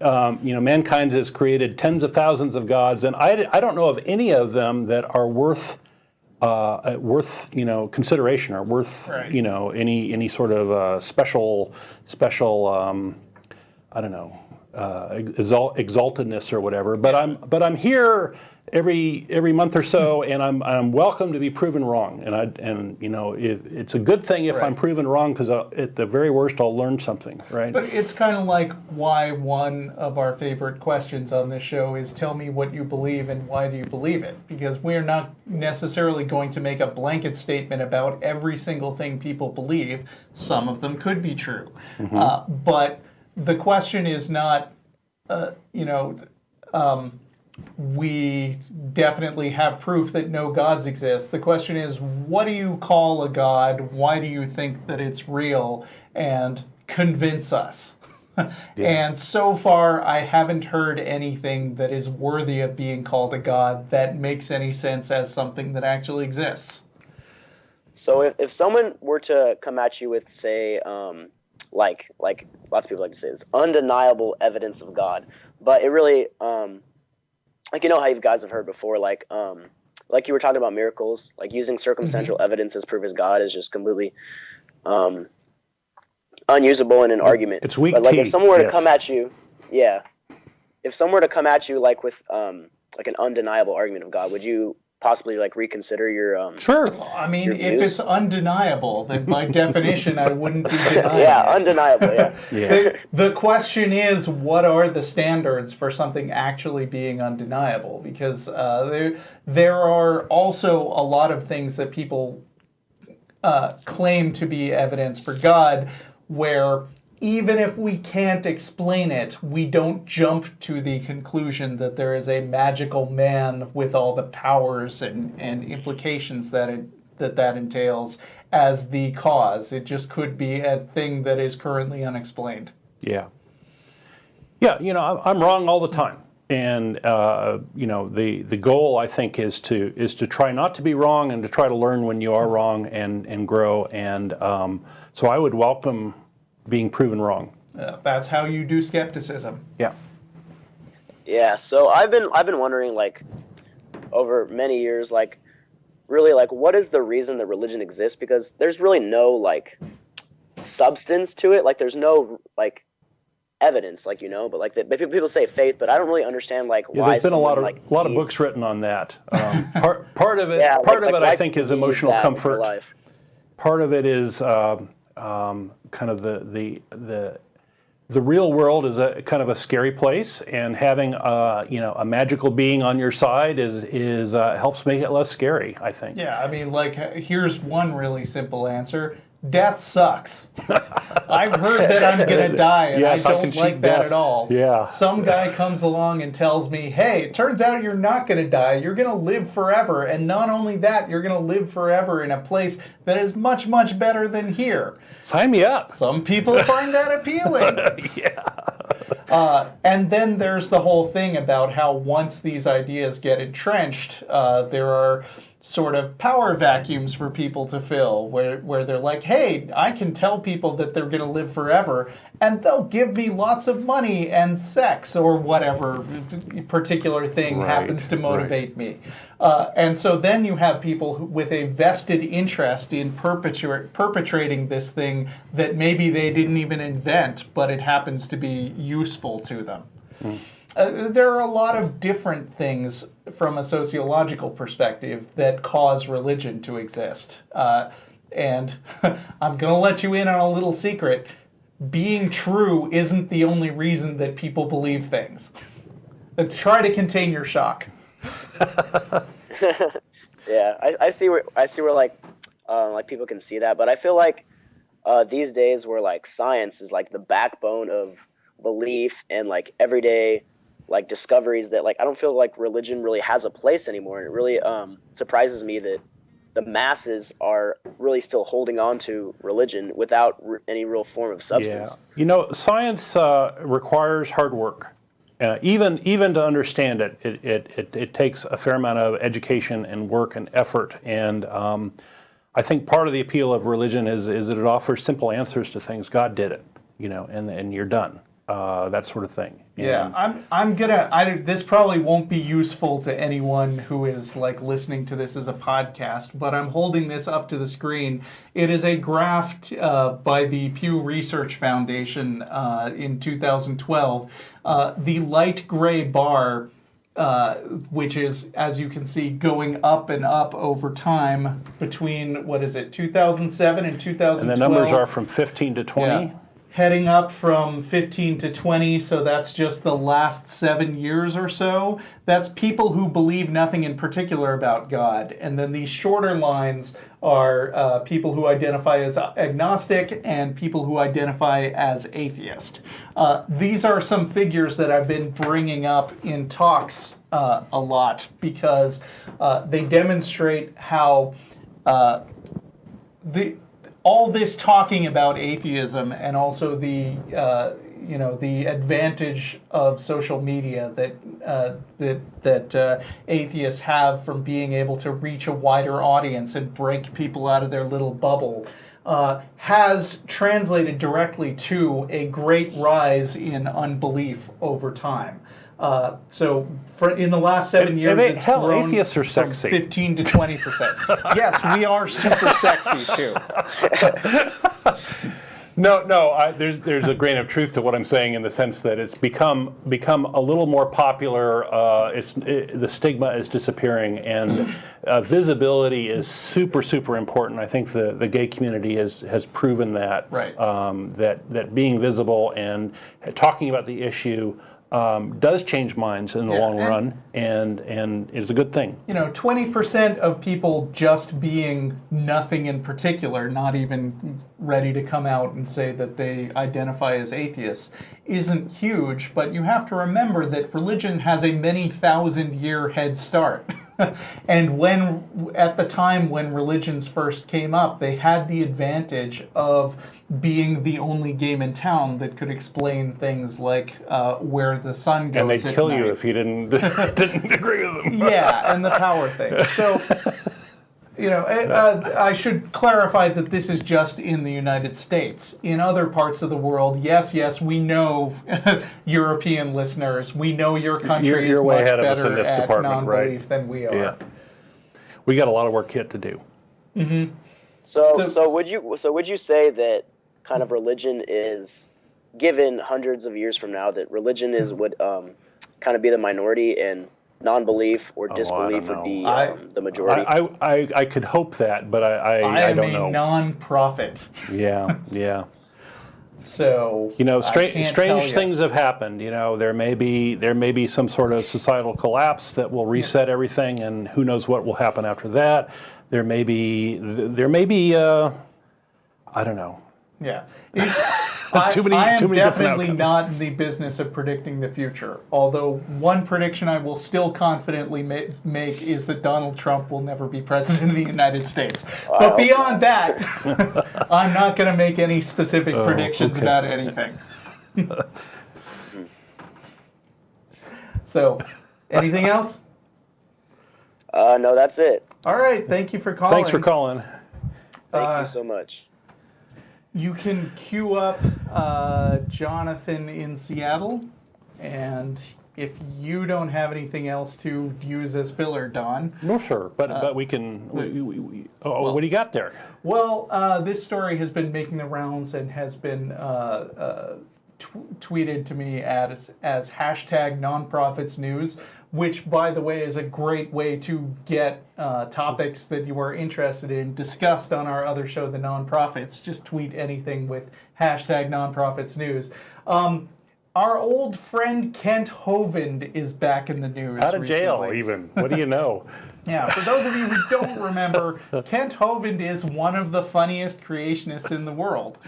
Mankind has created tens of thousands of gods, and I don't know of any of them that are worth consideration or worth any sort of special I don't know, exaltedness or whatever. But I'm here every month or so, and I'm welcome to be proven wrong. And it's a good thing if I'm proven wrong, because at the very worst I'll learn something, right? But it's kind of like why one of our favorite questions on this show is, tell me what you believe and why do you believe it? Because we're not necessarily going to make a blanket statement about every single thing people believe. Some of them could be true. Mm-hmm. But the question is not, we definitely have proof that no gods exist. The question is, what do you call a god? Why do you think that it's real? And convince us. And so far, I haven't heard anything that is worthy of being called a god that makes any sense as something that actually exists. So if someone were to come at you with, say, like lots of people like to say this, undeniable evidence of God, but it really, like, how you guys have heard before, like you were talking about miracles, like using circumstantial evidence as proof as God is just completely unusable in an argument. It's weak. But like if someone were to come at you, if someone were to come at you like with like an undeniable argument of God, would you possibly like reconsider your Sure. I mean, if it's undeniable, then by definition I wouldn't be denying it. Undeniable, The question is, what are the standards for something actually being undeniable? Because there are also a lot of things that people claim to be evidence for God, where even if we can't explain it, we don't jump to the conclusion that there is a magical man with all the powers and implications that entails as the cause. It just could be a thing that is currently unexplained. Yeah, I'm wrong all the time. And the goal, I think, is to try not to be wrong and to try to learn when you are wrong and grow. And so I would welcome being proven wrong. That's how you do skepticism. Yeah. Yeah, so I've been wondering, like, over many years, like, really, like, what is the reason that religion exists? Because there's really no, like, substance to it. Like, there's no, like, evidence, like, but like people say faith, but I don't really understand, like, why. There's been a lot of needs... books written on that. Part of it, I think, is emotional comfort. Part of it is kind of the real world is a kind of a scary place, and having a magical being on your side is helps make it less scary, I think. Yeah, I mean, like, here's one really simple answer. Death sucks. I've heard that I'm going to die, and yes, I don't like that at all. Yeah. Some guy comes along and tells me, hey, it turns out you're not going to die. You're going to live forever. And not only that, you're going to live forever in a place that is much, much better than here. Sign me up. Some people find that appealing. Yeah. And then there's the whole thing about how once these ideas get entrenched, there are sort of power vacuums for people to fill, where they're like, hey, I can tell people that they're going to live forever, and they'll give me lots of money and sex or whatever particular thing happens to motivate me. And so then you have people with a vested interest in perpetrating this thing that maybe they didn't even invent, but it happens to be useful to them. There are a lot of different things from a sociological perspective that cause religion to exist. And I'm going to let you in on a little secret. Being true isn't the only reason that people believe things. Try to contain your shock. Yeah, I see where like people can see that, but I feel like these days where like science is like the backbone of belief and like everyday like discoveries, that like I don't feel like religion really has a place anymore. And it really surprises me that the masses are really still holding on to religion without any real form of substance. Yeah. Science requires hard work. Even to understand it, it takes a fair amount of education and work and effort. And I think part of the appeal of religion is that it offers simple answers to things. God did it, and you're done. That sort of thing. Yeah, I'm gonna. This probably won't be useful to anyone who is like listening to this as a podcast, but I'm holding this up to the screen. It is a graph by the Pew Research Foundation in 2012. The light gray bar, which is, as you can see, going up and up over time between 2007 and 2012. And the numbers are from 15 to 20. Yeah. Heading up from 15 to 20, so that's just the last 7 years or so. That's people who believe nothing in particular about God. And then these shorter lines are people who identify as agnostic and people who identify as atheist. These are some figures that I've been bringing up in talks a lot because they demonstrate how all this talking about atheism and also the advantage of social media that atheists have from being able to reach a wider audience and break people out of their little bubble has translated directly to a great rise in unbelief over time. So in the last 7 years, it's grown atheists are sexy. From 15 to 20%. Yes, we are super sexy too. No. There's a grain of truth to what I'm saying in the sense that it's become a little more popular. The stigma is disappearing, and visibility is super important. I think the gay community has proven that. Right. That being visible and talking about the issue does change minds in the long run, and is a good thing. 20% of people just being nothing in particular, not even ready to come out and say that they identify as atheists, isn't huge, but you have to remember that religion has a many thousand-year head start. And at the time when religions first came up, they had the advantage of being the only game in town that could explain things like where the sun goes. And they'd at kill night. you if you didn't agree with them. Yeah, and the power thing. So, I should clarify that this is just in the United States. In other parts of the world, yes, we know, European listeners, we know your country You're is way much ahead of us better in this at department, non-belief right? than we are. Yeah. We got a lot of work yet to do. So would you say that kind of religion is, given hundreds of years from now, that religion would kind of be the minority and non-belief or disbelief would be the majority? I could hope that, but I don't know. I am a non-profit. Yeah. So strange things have happened. There may be some sort of societal collapse that will reset everything, and who knows what will happen after that. There may be I don't know. Yeah. Too many I am different definitely outcomes. not in the business of predicting the future. Although one prediction I will still confidently make is that Donald Trump will never be president of the United States. But beyond that, I'm not going to make any specific predictions about anything. So, anything else? No, that's it. All right. Thank you for calling. Thanks for calling. Thank you so much. You can queue up Jonathan in Seattle, and if you don't have anything else to use as filler, Don. No, sure, but we can. What do you got there? Well, this story has been making the rounds and has been tweeted to me as hashtag nonprofits news, which, by the way, is a great way to get topics that you are interested in discussed on our other show, The Nonprofits. Just tweet anything with hashtag nonprofits news. Our old friend Kent Hovind is back in the news. Out of jail, recently. even. What do you know? Yeah, for those of you who don't remember, Kent Hovind is one of the funniest creationists in the world.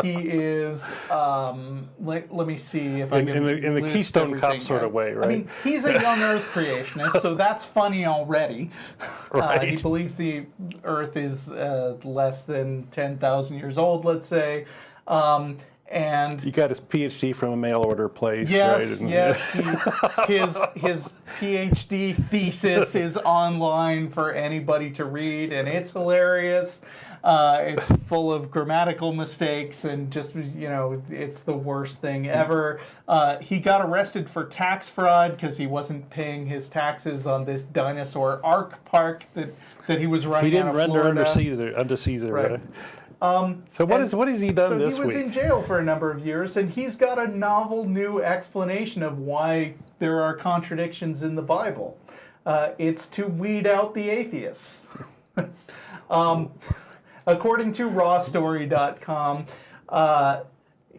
He is, let me see if I can in the list Keystone Cop everything. sort of way, right? I mean, he's a young Earth creationist, so that's funny already. Right. He believes the Earth is less than 10,000 years old, let's say. And He got his PhD from a mail order place, yes, right? yes. His PhD thesis is online for anybody to read, and it's hilarious. It's full of grammatical mistakes and just, it's the worst thing ever. He got arrested for tax fraud because he wasn't paying his taxes on this dinosaur Ark Park that he was running. He didn't out of render Florida. under Caesar, Right. right? So what has he done this week? He was week? in jail for a number of years, and he's got a novel new explanation of why there are contradictions in the Bible. It's to weed out the atheists. According to rawstory.com,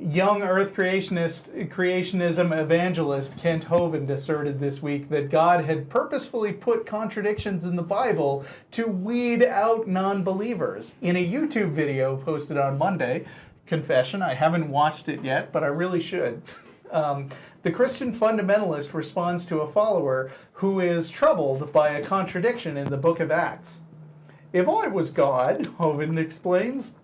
young Earth creationism evangelist Kent Hovind asserted this week that God had purposefully put contradictions in the Bible to weed out non-believers. In a YouTube video posted on Monday, confession, I haven't watched it yet, but I really should. The Christian fundamentalist responds to a follower who is troubled by a contradiction in the book of Acts. If I was God, Hovind explains,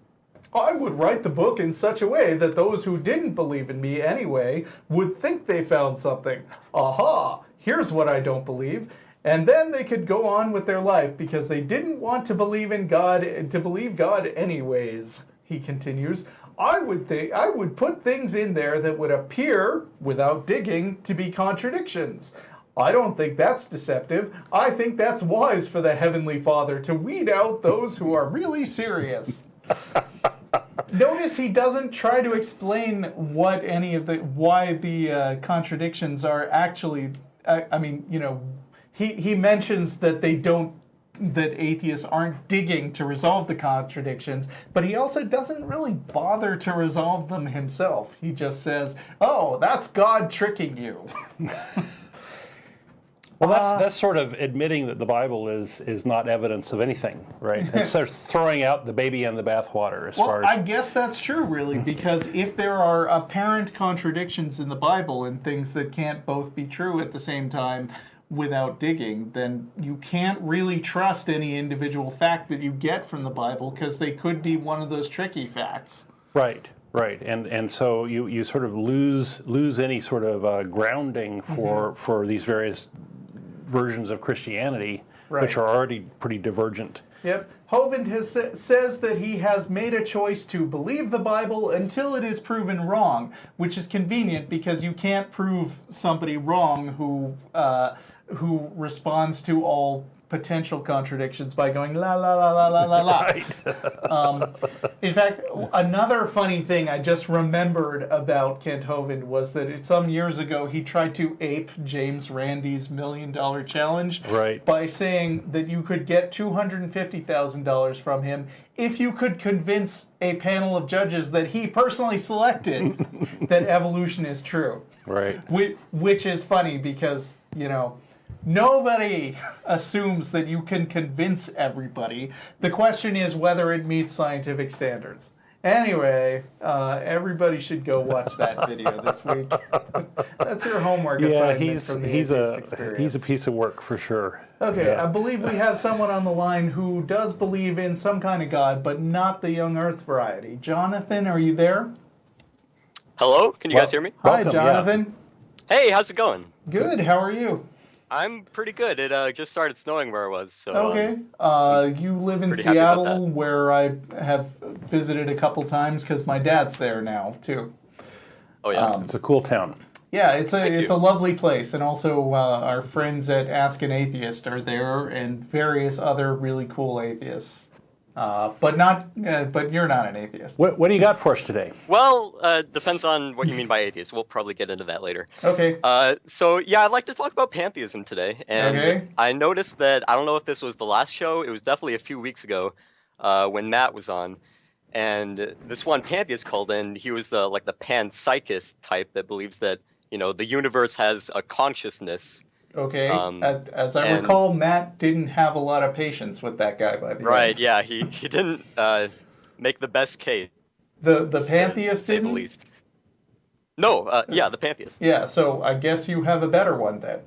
I would write the book in such a way that those who didn't believe in me anyway would think they found something. Aha! Here's what I don't believe. And then they could go on with their life because they didn't want to believe in God, anyways, he continues. I would put things in there that would appear, without digging, to be contradictions. I don't think that's deceptive. I think that's wise for the Heavenly Father to weed out those who are really serious. Notice he doesn't try to explain why the contradictions are actually. He mentions that that atheists aren't digging to resolve the contradictions, but he also doesn't really bother to resolve them himself. He just says, "Oh, that's God tricking you." Well, that's sort of admitting that the Bible is not evidence of anything, right? It's sort of throwing out the baby and the bathwater as far as... I guess that's true, really, because if there are apparent contradictions in the Bible and things that can't both be true at the same time, without digging, then you can't really trust any individual fact that you get from the Bible, because they could be one of those tricky facts. Right. Right, and so you sort of lose any sort of grounding for these various versions of Christianity, which are already pretty divergent. Yep. Hovind says that he has made a choice to believe the Bible until it is proven wrong, which is convenient because you can't prove somebody wrong who responds to all potential contradictions by going la la la la la la la. Right. In fact, another funny thing I just remembered about Kent Hovind was that some years ago he tried to ape James Randi's $1 Million Challenge by saying that you could get $250,000 from him if you could convince a panel of judges that he personally selected that evolution is true. Right. Which is funny because, nobody assumes that you can convince everybody. The question is whether it meets scientific standards. Anyway, everybody should go watch that video this week. That's your homework assignment from the Atheist Experience. He's a piece of work for sure. Okay, I believe we have someone on the line who does believe in some kind of God, but not the young Earth variety. Jonathan, are you there? Hello? Can you guys hear me? Hi, Jonathan. Yeah. Hey, how's it going? Good, how are you? I'm pretty good. It just started snowing where I was. So, okay. You live in Seattle, where I have visited a couple times because my dad's there now, too. Oh, yeah? It's a cool town. Yeah, it's a lovely place. And also our friends at Ask an Atheist are there, and various other really cool atheists. But you're not an atheist. What do you got for us today? Well, depends on what you mean by atheist. We'll probably get into that later. Okay. So yeah, I'd like to talk about pantheism today. And I noticed that, I don't know if this was the last show, it was definitely a few weeks ago when Matt was on. And this one pantheist called in, he was the panpsychist type that believes that, the universe has a consciousness. Okay. As I recall, Matt didn't have a lot of patience with that guy by the end. Right, yeah, he didn't make the best case. The pantheist say didn't? the least. No, yeah, the pantheist. Yeah, so I guess you have a better one then.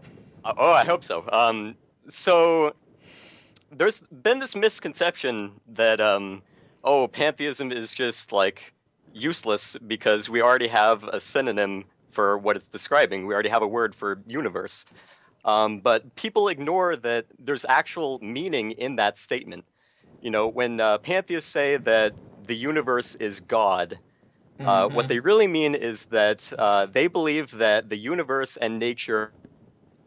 I hope so. So there's been this misconception that, pantheism is just, useless because we already have a synonym for what it's describing. We already have a word for universe. But people ignore that there's actual meaning in that statement. When pantheists say that the universe is God, what they really mean is that they believe that the universe and nature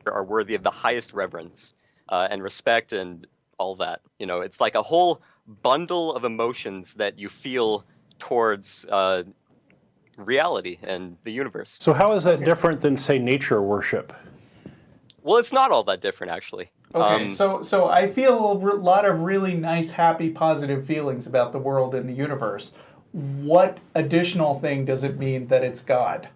are worthy of the highest reverence and respect and all that. It's like a whole bundle of emotions that you feel towards reality and the universe. So how is that different than, say, nature worship? Well, it's not all that different, actually. Okay, so I feel a lot of really nice, happy, positive feelings about the world and the universe. What additional thing does it mean that it's God?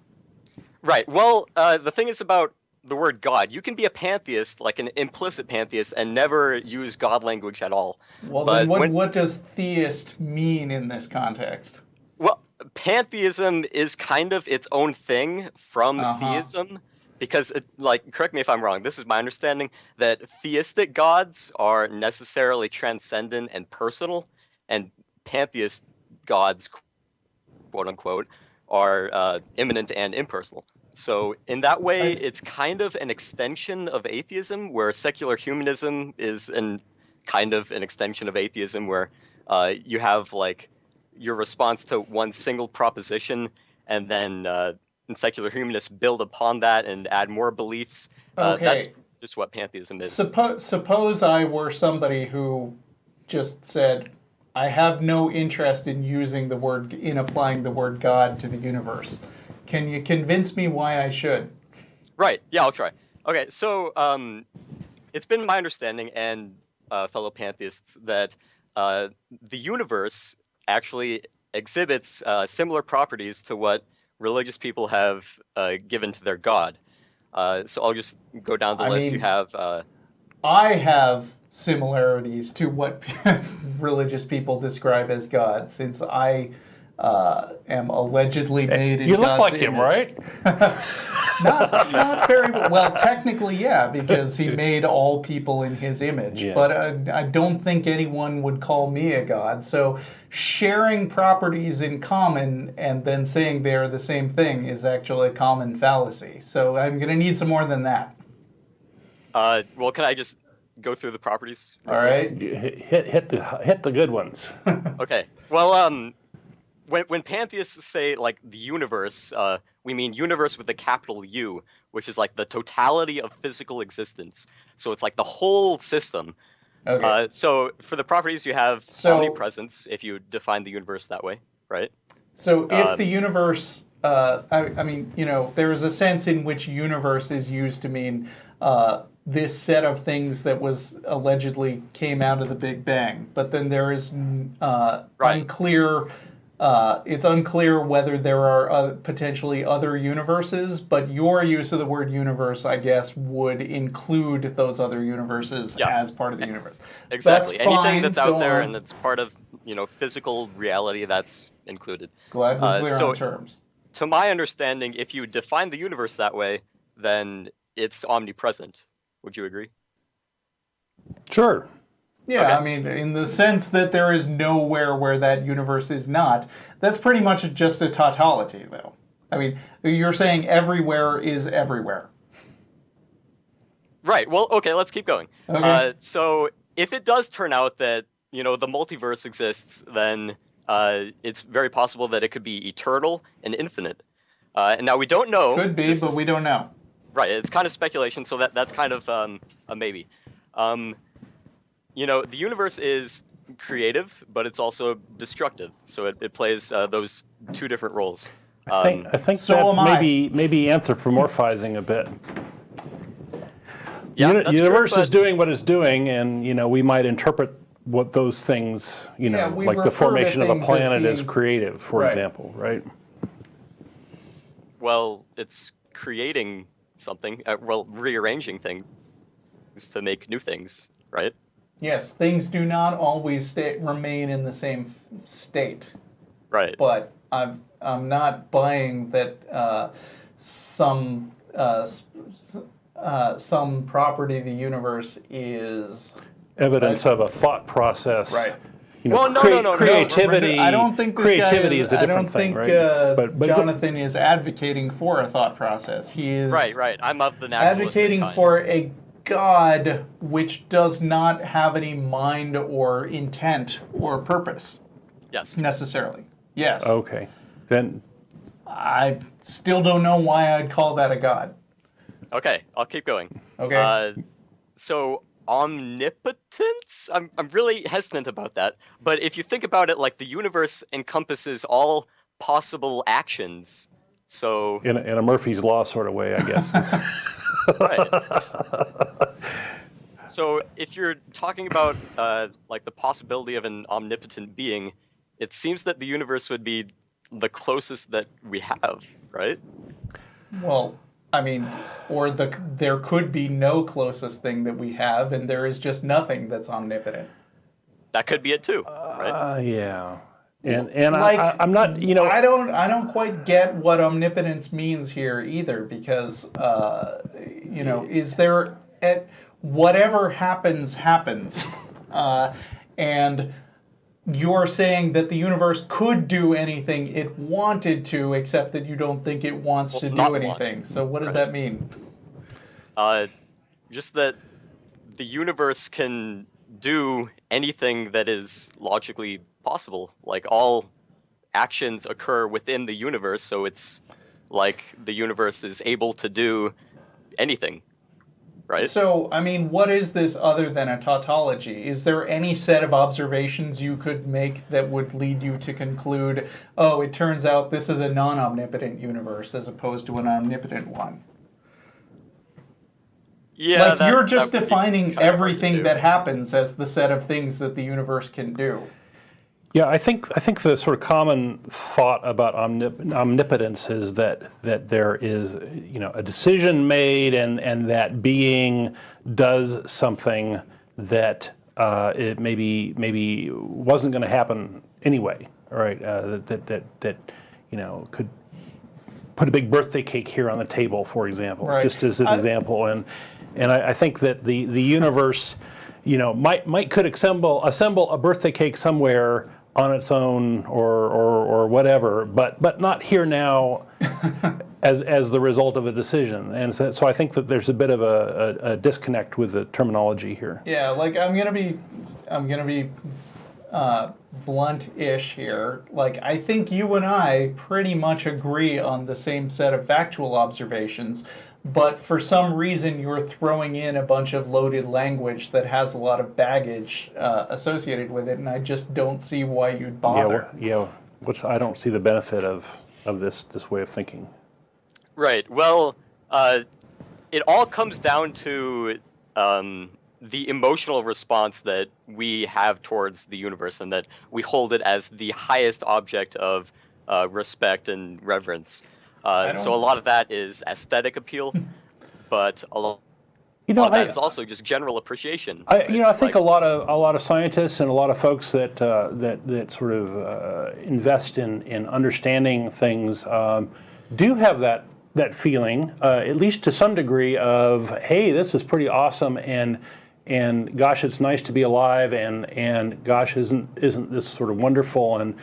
Right. Well, the thing is about the word God. You can be a pantheist, like an implicit pantheist, and never use God language at all. Well, then what does theist mean in this context? Well, pantheism is kind of its own thing from theism. Because, correct me if I'm wrong, this is my understanding, that theistic gods are necessarily transcendent and personal, and pantheist gods, quote-unquote, are immanent and impersonal. So in that way, it's kind of an extension of atheism, where secular humanism is kind of an extension of atheism, where you have, your response to one single proposition, and then and secular humanists build upon that and add more beliefs. That's just what pantheism is. Suppose I were somebody who just said, I have no interest in applying the word God to the universe. Can you convince me why I should? Right, yeah, I'll try. Okay, so it's been my understanding and fellow pantheists that the universe actually exhibits similar properties to what religious people have given to their God. So I'll just go down the list. You have... I have similarities to what religious people describe as God, since I am allegedly made in God's image. You look like him, right? Not very well. Technically, yeah, because he made all people in his image. Yeah. But I don't think anyone would call me a god. So sharing properties in common and then saying they're the same thing is actually a common fallacy. So I'm going to need some more than that. Well, can I just go through the properties? All right. Hit the good ones. Okay. Well, when pantheists say like the universe, we mean universe with a capital U, which is like the totality of physical existence. So it's like the whole system. Okay. So for the properties, you have omnipresence, if you define the universe that way, right? So if the universe, I mean, there is a sense in which universe is used to mean this set of things that was allegedly came out of the Big Bang. But then there is unclear. It's unclear whether there are potentially other universes, but your use of the word universe, I guess, would include those other universes as part of the universe. Exactly. That's fine. Anything that's out there on. and that's part of physical reality, that's included. Glad we're clear on terms. To my understanding, if you define the universe that way, then it's omnipresent. Would you agree? Sure. Yeah, Okay. I mean, in the sense that there is nowhere where that universe is not, that's pretty much just a tautology, though. I mean, you're saying everywhere is everywhere. Right. Well, okay, let's keep going. Okay. So if it does turn out that, the multiverse exists, then it's very possible that it could be eternal and infinite. And now we don't know. Could be, but we don't know. Right. It's kind of speculation, so that's kind of a maybe. The universe is creative, but it's also destructive. So it plays those two different roles. I think so that am I. maybe anthropomorphizing a bit. Yeah, The that's universe true, is doing what it's doing, and we might interpret what those things, we like the refer to formation of a things as planet as being- creative, for Right. example, right? Well, it's creating something, rearranging things to make new things, right? Yes, things do not always remain in the same state. Right. But I'm not buying that some property of the universe is Evidence of a thought process. Right. Well, no. Creativity. I don't think this creativity guy is a different thing, I don't right? think Jonathan is advocating for a thought process. He is Right. I'm of the naturalistic advocating kind. for a God which does not have any mind or intent or purpose Yes. necessarily. Yes. Okay. Then I still don't know why I'd call that a God. Okay, I'll keep going. Okay. So omnipotence? I'm really hesitant about that. But if you think about it, like the universe encompasses all possible actions. So in a Murphy's Law sort of way, I guess. right. So if you're talking about like the possibility of an omnipotent being, it seems that the universe would be the closest that we have, right? Well, I mean, or there could be no closest thing that we have, and there is just nothing that's omnipotent. That could be it too, right? Yeah. And Like, I'm not, I don't quite get what omnipotence means here either, because is there whatever happens, and you're saying that the universe could do anything it wanted to, except that you don't think it wants to do anything. So what does that mean? Just that the universe can do anything that is logically possible. Like all actions occur within the universe, so it's like the universe is able to do anything, right? So, I mean, what is this other than a tautology? Is there any set of observations you could make that would lead you to conclude, oh, it turns out this is a non-omnipotent universe as opposed to an omnipotent one? Yeah, like, you're just that would be defining kind of hard to everything do. that happens as the set of things that the universe can do. Yeah, I think the sort of common thought about omnipotence is that there is a decision made and that being does something that it maybe wasn't going to happen anyway, right? That could put a big birthday cake here on the table, for example, Right. just as an example. And I think that the universe, might could assemble a birthday cake somewhere on its own or whatever, but not here now as the result of a decision. And so I think that there's a bit of a disconnect with the terminology here. Yeah, like I'm gonna be blunt-ish here. Like, I think you and I pretty much agree on the same set of factual observations, but for some reason you're throwing in a bunch of loaded language that has a lot of baggage associated with it, and I just don't see why you'd bother. Which I don't see the benefit of this way of thinking. Right. Well, it all comes down to the emotional response that we have towards the universe, and that we hold it as the highest object of respect and reverence. So a lot of that is aesthetic appeal, but a lot of that is also just general appreciation. I think a lot of scientists and a lot of folks that sort of invest in understanding things do have that feeling, at least to some degree, of, hey, this is pretty awesome, and gosh, it's nice to be alive, and gosh, isn't this sort of wonderful? And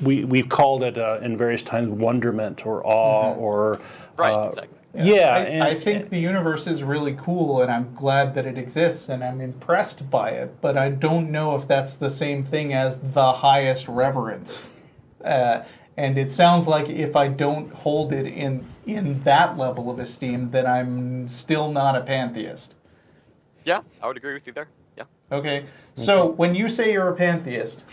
we've called it in various times wonderment or awe or exactly. Yeah, I think the universe is really cool, and I'm glad that it exists, and I'm impressed by it, but I don't know if that's the same thing as the highest reverence. And it sounds like if I don't hold it in that level of esteem, then I'm still not a pantheist. Yeah, I would agree with you there. Yeah. Okay, so when you say you're a pantheist,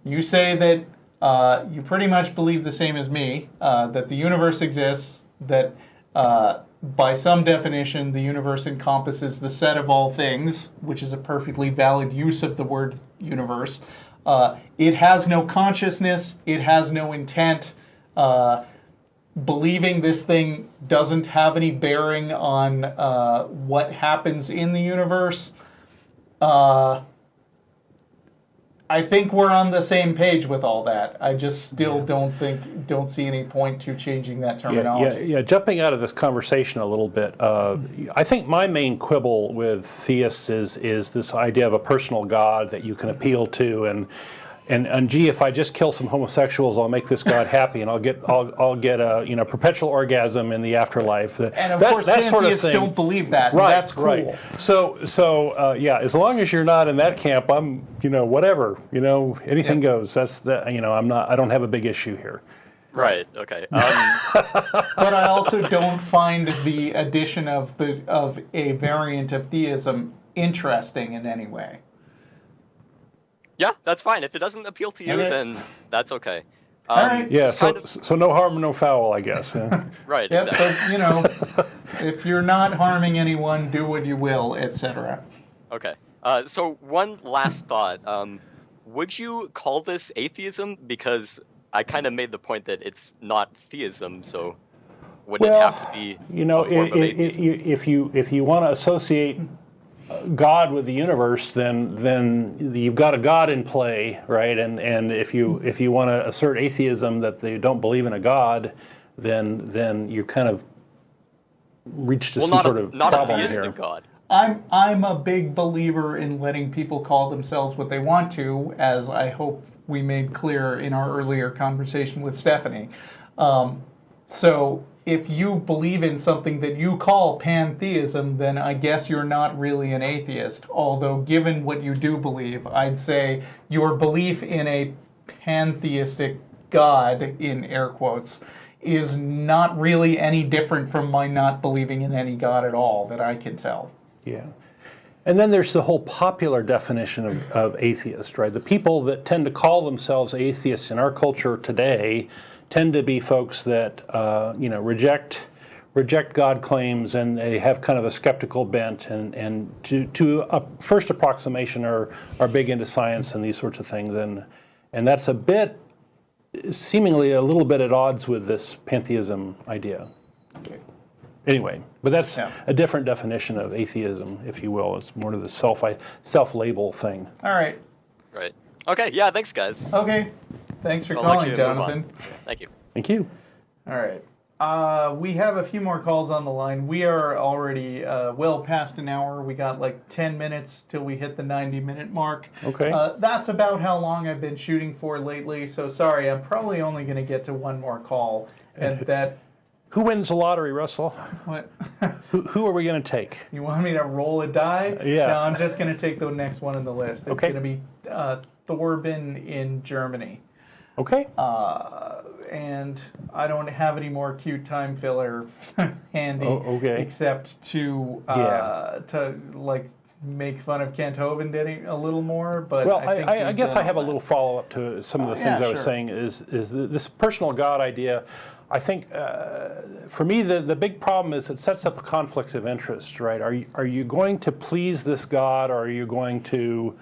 you say that you pretty much believe the same as me, that the universe exists, that by some definition the universe encompasses the set of all things, which is a perfectly valid use of the word universe. It has no consciousness, it has no intent. Believing this thing doesn't have any bearing on what happens in the universe. I think we're on the same page with all that. I just still don't see any point to changing that terminology. Yeah. Jumping out of this conversation a little bit, I think my main quibble with theists is this idea of a personal God that you can appeal to, and gee, if I just kill some homosexuals, I'll make this God happy, and I'll get a perpetual orgasm in the afterlife. And of course, that sort of pantheists thing. don't believe that. Right, That's cool. right. So yeah, as long as you're not in that camp, I'm whatever. Anything goes. That's that. I don't have a big issue here. Right. Okay. But I also don't find the addition of a variant of theism interesting in any way. Yeah, that's fine. If it doesn't appeal to you, Okay. then that's okay. All right. Yeah. Just kind So no harm, no foul, I guess. Yeah. Right. Yep, Exactly. but if you're not harming anyone, do what you will, etc. Okay. So one last thought. Would you call this atheism? Because I kind of made the point that it's not theism, so wouldn't it have to be a form of atheism? if you want to associate God with the universe, then you've got a God in play, right? And if you want to assert atheism, that they don't believe in a God, then you kind of reached some sort of not a problem theistic here. God. I'm a big believer in letting people call themselves what they want to, as I hope we made clear in our earlier conversation with Stephanie. So if you believe in something that you call pantheism, then I guess you're not really an atheist. Although, given what you do believe, I'd say your belief in a pantheistic God, in air quotes, is not really any different from my not believing in any God at all, that I can tell. Yeah. And then there's the whole popular definition of atheist, right? The people that tend to call themselves atheists in our culture today tend to be folks that reject God claims, and they have kind of a skeptical bent, and to a first approximation are big into science and these sorts of things, and that's seemingly a little bit at odds with this pantheism idea. Anyway, but that's a different definition of atheism, if you will. It's more of the self-label thing. All right. Right. Okay. Yeah. Thanks, guys. Okay. Thanks for So I'll let calling, you move on. Jonathan. Thank you. Thank you. All right. We have a few more calls on the line. We are already well past an hour. We got like 10 minutes till we hit the 90-minute mark. Okay. That's about how long I've been shooting for lately. So sorry, I'm probably only going to get to one more call. And that... Who wins the lottery, Russell? What? Who are we going to take? You want me to roll a die? Yeah. No, I'm just going to take the next one on the list. It's Okay. going to be Thorbin in Germany. Okay. And I don't have any more cute time filler handy, okay. except to like make fun of Kent Hovind a little more. But Well, I I guess I have a little follow-up to some of the things yeah, I was sure. saying is this personal God idea. I think for me the big problem is it sets up a conflict of interest, right? Are you going to please this God, or are you going to,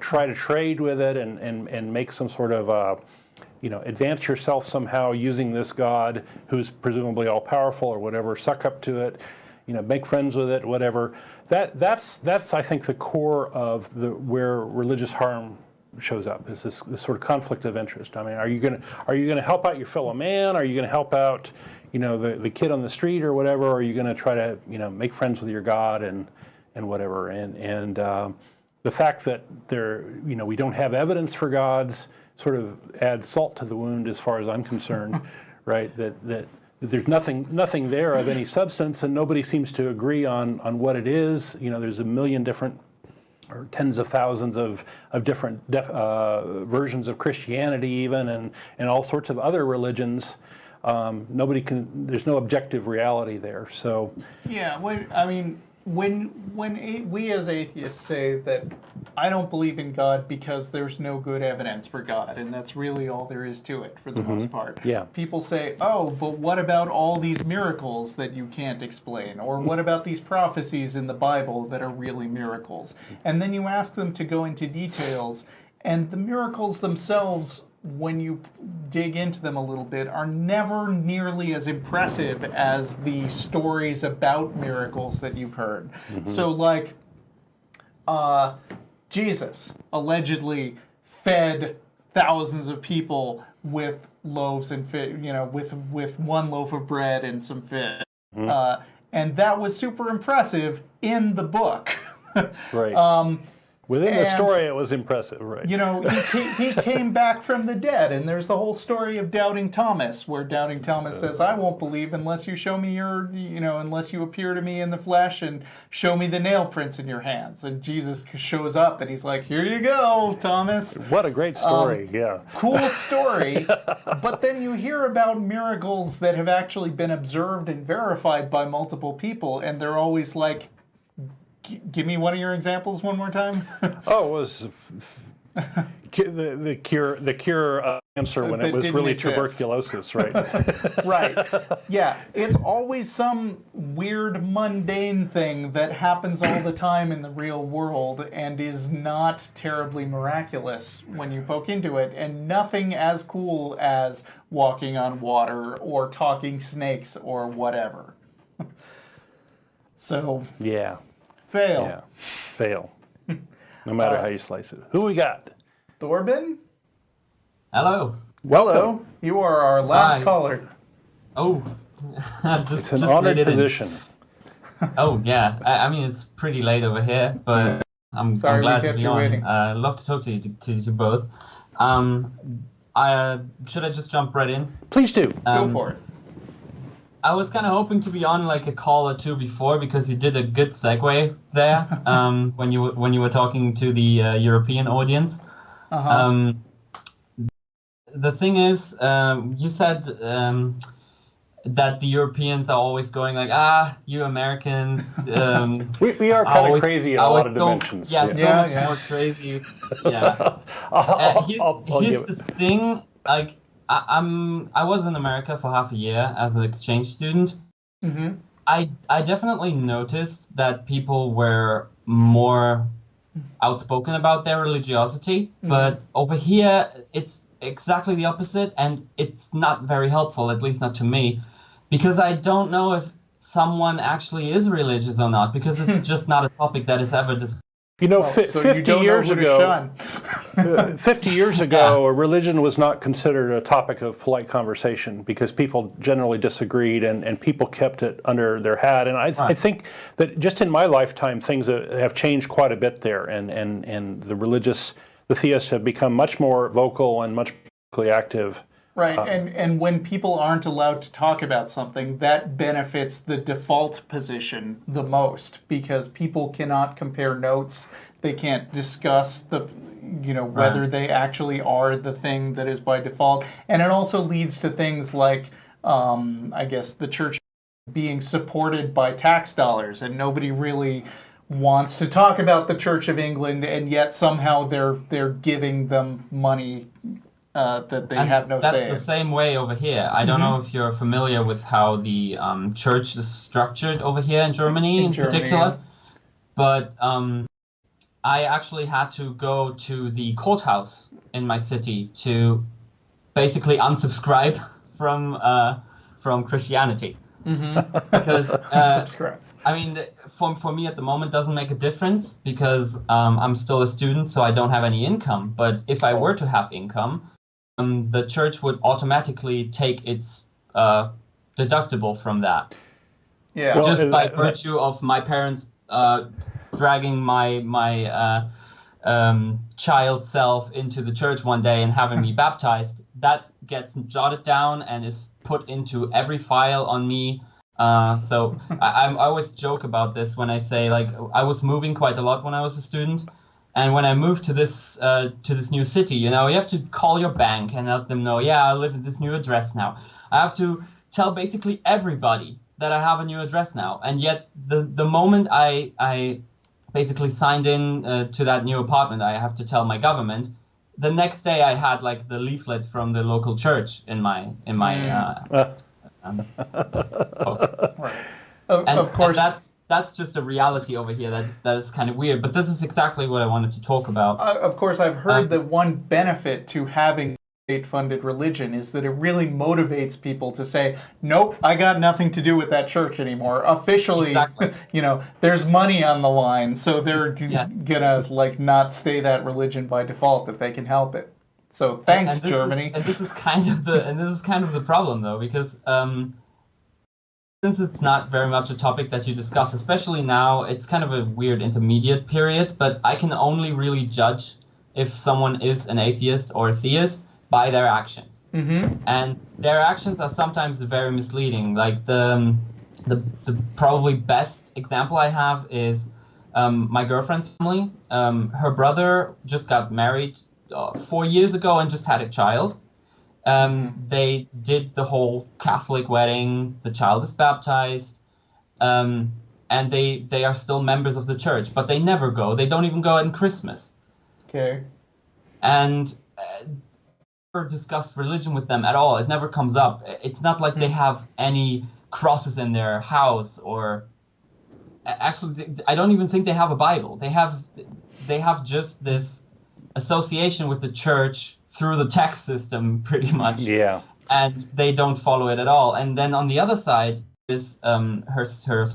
try to trade with it and make some sort of advance yourself somehow using this God who's presumably all powerful or whatever, suck up to it, make friends with it, whatever. That's I think the core of where religious harm shows up, is this sort of conflict of interest. I mean, are you gonna help out your fellow man? Are you gonna help out, the kid on the street or whatever? Or are you gonna try to, make friends with your God and whatever? And the fact that we don't have evidence for gods sort of adds salt to the wound as far as I'm concerned, right? That there's nothing there of any substance, and nobody seems to agree on what it is. There's a million different, or tens of thousands of different versions of Christianity even, and all sorts of other religions. There's no objective reality there. So yeah, when we as atheists say that I don't believe in God because there's no good evidence for God, and that's really all there is to it for the most part. Yeah. People say, oh, but what about all these miracles that you can't explain? Or what about these prophecies in the Bible that are really miracles? And then you ask them to go into details, and the miracles themselves, when you dig into them a little bit, are never nearly as impressive as the stories about miracles that you've heard. So like, Jesus allegedly fed thousands of people with loaves and fish, with one loaf of bread and some fish. And that was super impressive in the book. right. Within the and- story, it was impressive, right? He came back from the dead, and there's the whole story of Doubting Thomas, where Doubting Thomas says, I won't believe unless you show me unless you appear to me in the flesh and show me the nail prints in your hands. And Jesus shows up, and he's like, here you go, Thomas. What a great story, yeah. Cool story, but then you hear about miracles that have actually been observed and verified by multiple people, and they're always like, give me one of your examples one more time. Oh, it was the cure answer when it was didn't really exist. tuberculosis, right? Right. Yeah. It's always some weird mundane thing that happens all the time in the real world and is not terribly miraculous when you poke into it, and nothing as cool as walking on water or talking snakes or whatever. So, Yeah. fail. Yeah. Fail. No matter how you slice it. Who we got? Thorbin? Hello. Hello. You are our last Hi. caller. Oh, It's an honored position. Oh yeah, I mean it's pretty late over here, but I'm Sorry we glad to kept be you on. waiting. Love to talk to you both. Should I just jump right in? Please do. Go for it. I was kind of hoping to be on like a call or two before, because you did a good segue there when you were talking to the European audience. The thing is, you said that the Europeans are always going like, you Americans. We are kind of crazy in a lot of dimensions. Yeah, Yeah, so yeah. much more crazy. Yeah. I'll Here's give it. the thing, like I was in America for half a year as an exchange student. Mm-hmm. I definitely noticed that people were more outspoken about their religiosity, but over here it's exactly the opposite, and it's not very helpful, at least not to me, because I don't know if someone actually is religious or not, because it's just not a topic that is ever discussed. You know, So you 50 don't know years who to ago, shun. 50 years ago, a religion was not considered a topic of polite conversation because people generally disagreed and people kept it under their hat. And I think that just in my lifetime, things have changed quite a bit there. And the theists have become much more vocal and much more active. Right, and when people aren't allowed to talk about something, that benefits the default position the most because people cannot compare notes. They can't discuss whether they actually are the thing that is by default. And it also leads to things like, I guess, the church being supported by tax dollars, and nobody really wants to talk about the Church of England, and yet somehow they're giving them money that they have no say in. That's the same way over here. I don't know if you're familiar with how the church is structured over here in Germany in particular, but I actually had to go to the courthouse in my city to basically unsubscribe from Christianity. Because I mean, for me at the moment doesn't make a difference because I'm still a student, so I don't have any income. But if I were to have income, the church would automatically take its deductible from that. Yeah. Well, Just by virtue of my parents dragging my child self into the church one day and having me baptized, that gets jotted down and is put into every file on me. So I always joke about this when I say, like, I was moving quite a lot when I was a student. And when I moved to this new city, you have to call your bank and let them know, yeah, I live at this new address now. I have to tell basically everybody that I have a new address now. And yet the moment I basically signed in to that new apartment, I have to tell my government. The next day I had like the leaflet from the local church in my post. Right. Of course. And that's just a reality over here that is kind of weird, but this is exactly what I wanted to talk about. Of course, I've heard that one benefit to having state-funded religion is that it really motivates people to say, nope, I got nothing to do with that church anymore. Officially, Exactly. There's money on the line, so they're gonna not stay that religion by default if they can help it. So thanks, Germany. This is kind of the problem, though, because since it's not very much a topic that you discuss, especially now, it's kind of a weird intermediate period, but I can only really judge if someone is an atheist or a theist by their actions. Mm-hmm. And their actions are sometimes very misleading. Like the probably best example I have is my girlfriend's family. Her brother just got married 4 years ago and just had a child. They did the whole Catholic wedding. The child is baptized, and they are still members of the church, but they never go. They don't even go on Christmas. Okay. And never discussed religion with them at all. It never comes up. It's not like they have any crosses in their house, or actually, I don't even think they have a Bible. They have just this association with the church through the tax system, pretty much. Yeah. And they don't follow it at all. And then on the other side is her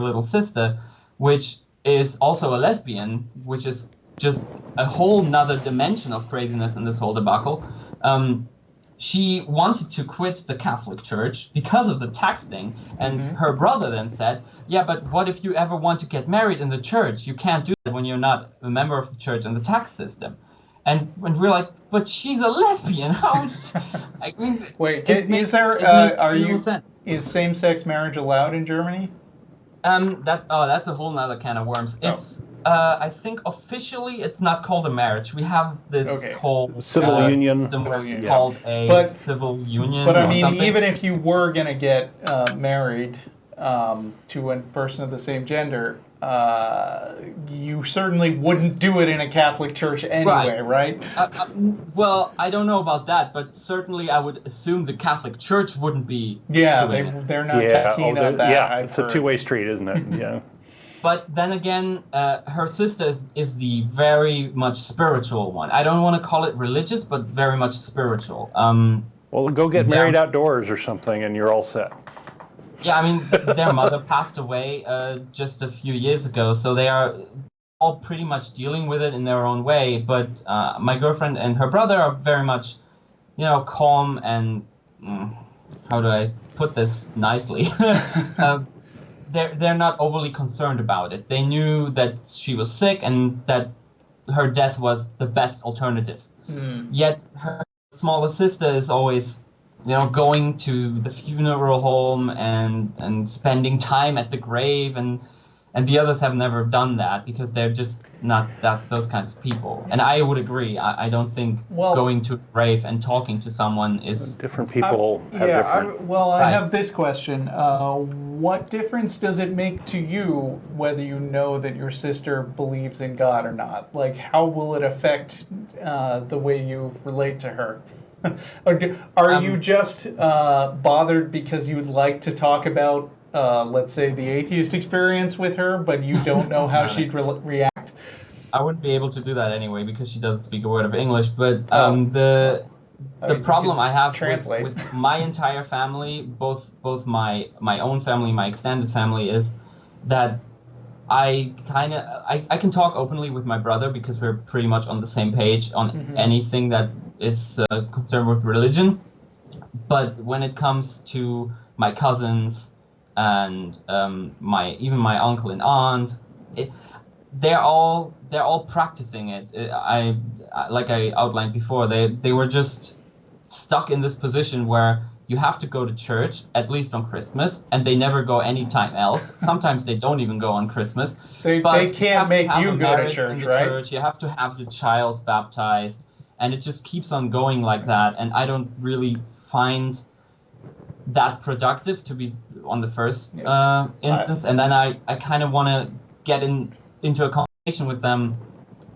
little sister, which is also a lesbian, which is just a whole nother dimension of craziness in this whole debacle. She wanted to quit the Catholic Church because of the tax thing, and her brother then said, yeah, but what if you ever want to get married in the church? You can't do that when you're not a member of the church and the tax system. And we're like, but she's a lesbian. How? I mean, wait, is same-sex marriage allowed in Germany? That's a whole nother can of worms. It's I think officially it's not called a marriage. We have this whole civil union called a civil union. But I mean, something. even if you were gonna get married to a person of the same gender, you certainly wouldn't do it in a Catholic church anyway, right? Well, I don't know about that, but certainly I would assume the Catholic Church wouldn't be doing it. They're not keen on that. Yeah, it's a two-way street, isn't it? Yeah. But then again, her sister is the very much spiritual one. I don't want to call it religious, but very much spiritual. Well, go get married outdoors or something, and you're all set. Yeah, I mean, their mother passed away just a few years ago, so they are all pretty much dealing with it in their own way. But my girlfriend and her brother are very much, calm and how do I put this nicely? They're not overly concerned about it. They knew that she was sick and that her death was the best alternative. Yet her smaller sister is always, going to the funeral home and spending time at the grave, and the others have never done that because they're just not those kind of people. And I would agree. I don't think going to a grave and talking to someone is... Different people have different... I have this question. What difference does it make to you whether you know that your sister believes in God or not? Like, how will it affect the way you relate to her? Are you just bothered because you would like to talk about, let's say, the Atheist Experience with her, but you don't know how she'd react? I wouldn't be able to do that anyway because she doesn't speak a word of English. But the problem I have with my entire family, both my own family, my extended family, is that I can talk openly with my brother because we're pretty much on the same page on anything that is concerned with religion. But when it comes to my cousins and even my uncle and aunt, they're all practicing it. Like I outlined before, they were just stuck in this position where you have to go to church at least on Christmas, and they never go any time else. Sometimes they don't even go on Christmas. They can't make you go to church, right? You have to have the child baptized, and it just keeps on going like that. And I don't really find that productive, to be on the first instance. And then I kind of want to get into a conversation with them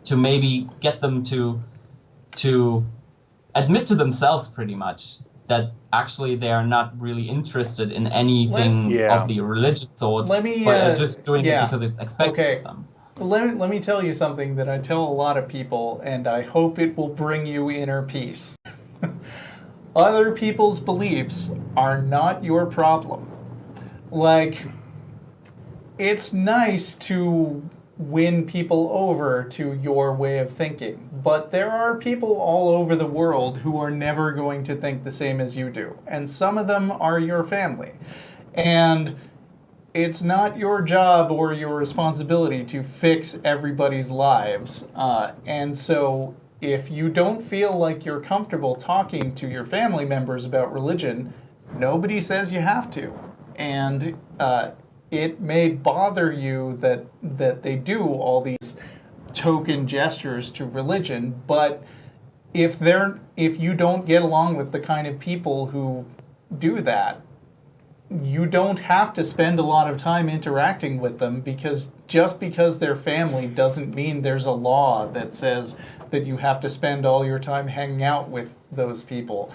to maybe get them to admit to themselves pretty much that actually they are not really interested in anything of the religious sort, but are just doing it because it's expected of them. Let me tell you something that I tell a lot of people, and I hope it will bring you inner peace. Other people's beliefs are not your problem. Like, it's nice to win people over to your way of thinking, but there are people all over the world who are never going to think the same as you do, and some of them are your family. And it's not your job or your responsibility to fix everybody's lives. And so if you don't feel like you're comfortable talking to your family members about religion, nobody says you have to. And it may bother you that they do all these token gestures to religion, but if you don't get along with the kind of people who do that, you don't have to spend a lot of time interacting with them, because just because they're family doesn't mean there's a law that says that you have to spend all your time hanging out with those people.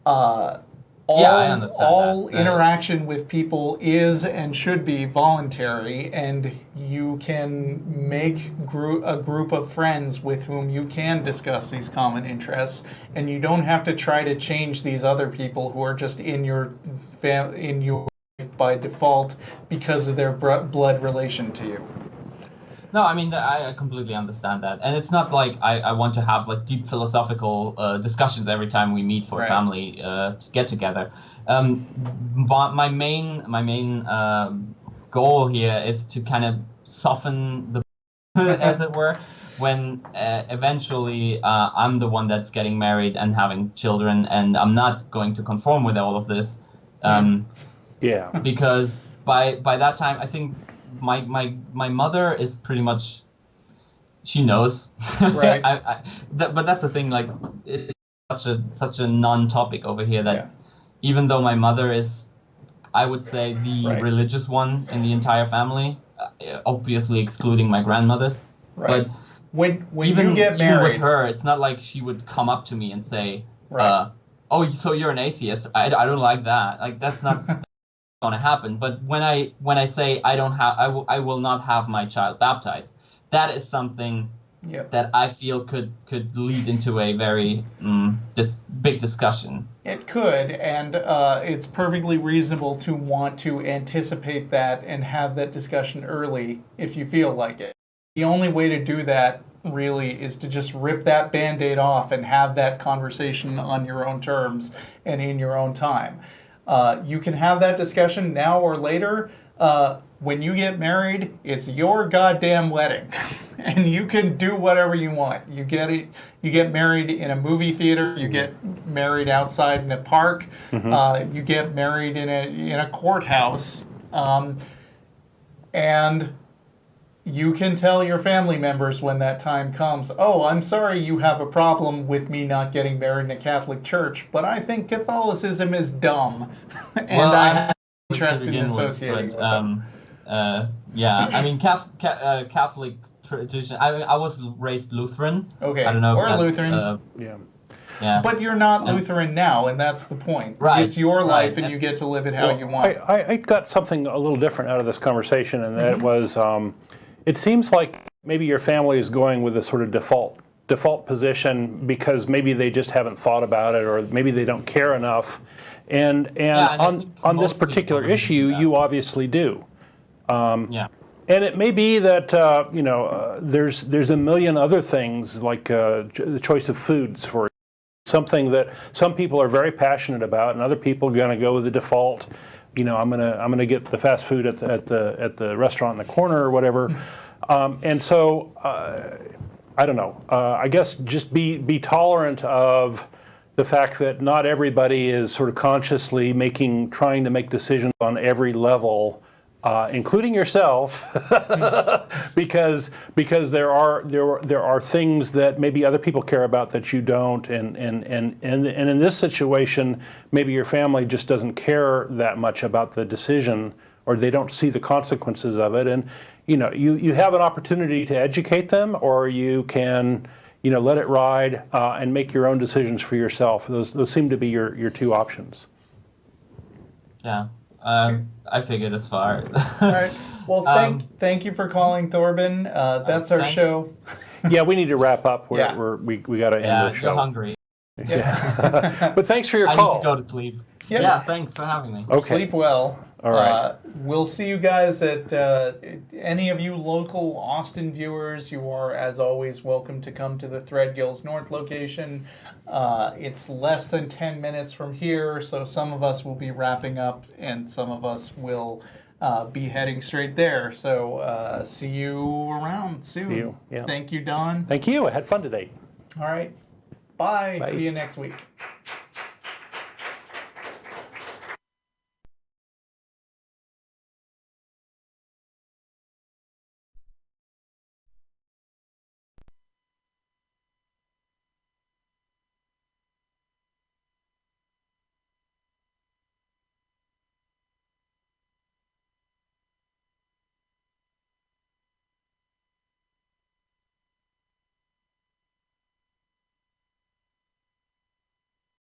I understand all interaction with people is and should be voluntary, and you can make a group of friends with whom you can discuss these common interests, and you don't have to try to change these other people who are just in your by default because of their blood relation to you. No, I mean, I completely understand that. And it's not like I want to have like deep philosophical discussions every time we meet for a family get together. But my main goal here is to kind of soften the as it were, when eventually I'm the one that's getting married and having children, and I'm not going to conform with all of this. Because by that time, I think my mother is pretty much, she knows. Right. But that's the thing, like, it's such a non-topic over here that even though my mother is, I would say, the religious one in the entire family, obviously excluding my grandmother's. Right. But when even, you get married, even with her, it's not like she would come up to me and say, "Oh, so you're an atheist? I don't like that." Like, that's not going to happen. But when I say I will not have my child baptized, that is something that I feel could lead into a very big discussion. It could, and it's perfectly reasonable to want to anticipate that and have that discussion early if you feel like it. the only way to do that really is to just rip that Band-Aid off and have that conversation on your own terms and in your own time. You can have that discussion now or later. When you get married, it's your goddamn wedding, and you can do whatever you want. You get married in a movie theater. You get married outside in a park. You get married in a courthouse, and you can tell your family members when that time comes, oh, I'm sorry you have a problem with me not getting married in a Catholic church, but I think Catholicism is dumb, and I have interest in associating with them. Yeah, I mean, Catholic tradition. I was raised Lutheran. Okay, I don't know if or that's, Lutheran. Yeah. But you're not Lutheran now, and that's the point. Right. It's your life, and you get to live it how you want. I got something a little different out of this conversation, and that was, it seems like maybe your family is going with a sort of default position because maybe they just haven't thought about it, or maybe they don't care enough. And on this particular issue, you obviously do. And it may be that there's a million other things like the choice of foods, for something that some people are very passionate about, and other people are going to go with the default. I'm gonna get the fast food at the restaurant in the corner or whatever. And so I don't know. I guess just be tolerant of the fact that not everybody is sort of consciously trying to make decisions on every level. Including yourself, because there are things that maybe other people care about that you don't, and in this situation, maybe your family just doesn't care that much about the decision, or they don't see the consequences of it, and you have an opportunity to educate them, or you can let it ride and make your own decisions for yourself. Those seem to be your two options. Yeah. I figured as far. All right. Well, thank you for calling, Thorbin. That's our show. Yeah, we need to wrap up. We got to end the show. You're hungry. Yeah. But thanks for your call. I need to go to sleep. Yep. Yeah, thanks for having me. Okay. Sleep well. All right. We'll see you guys at any of you local Austin viewers. You are, as always, welcome to come to the Threadgills North location. It's less than 10 minutes from here, so some of us will be wrapping up and some of us will be heading straight there. So see you around soon. See you. Yeah. Thank you, Don. Thank you. I had fun today. All right. Bye. Bye. See you next week.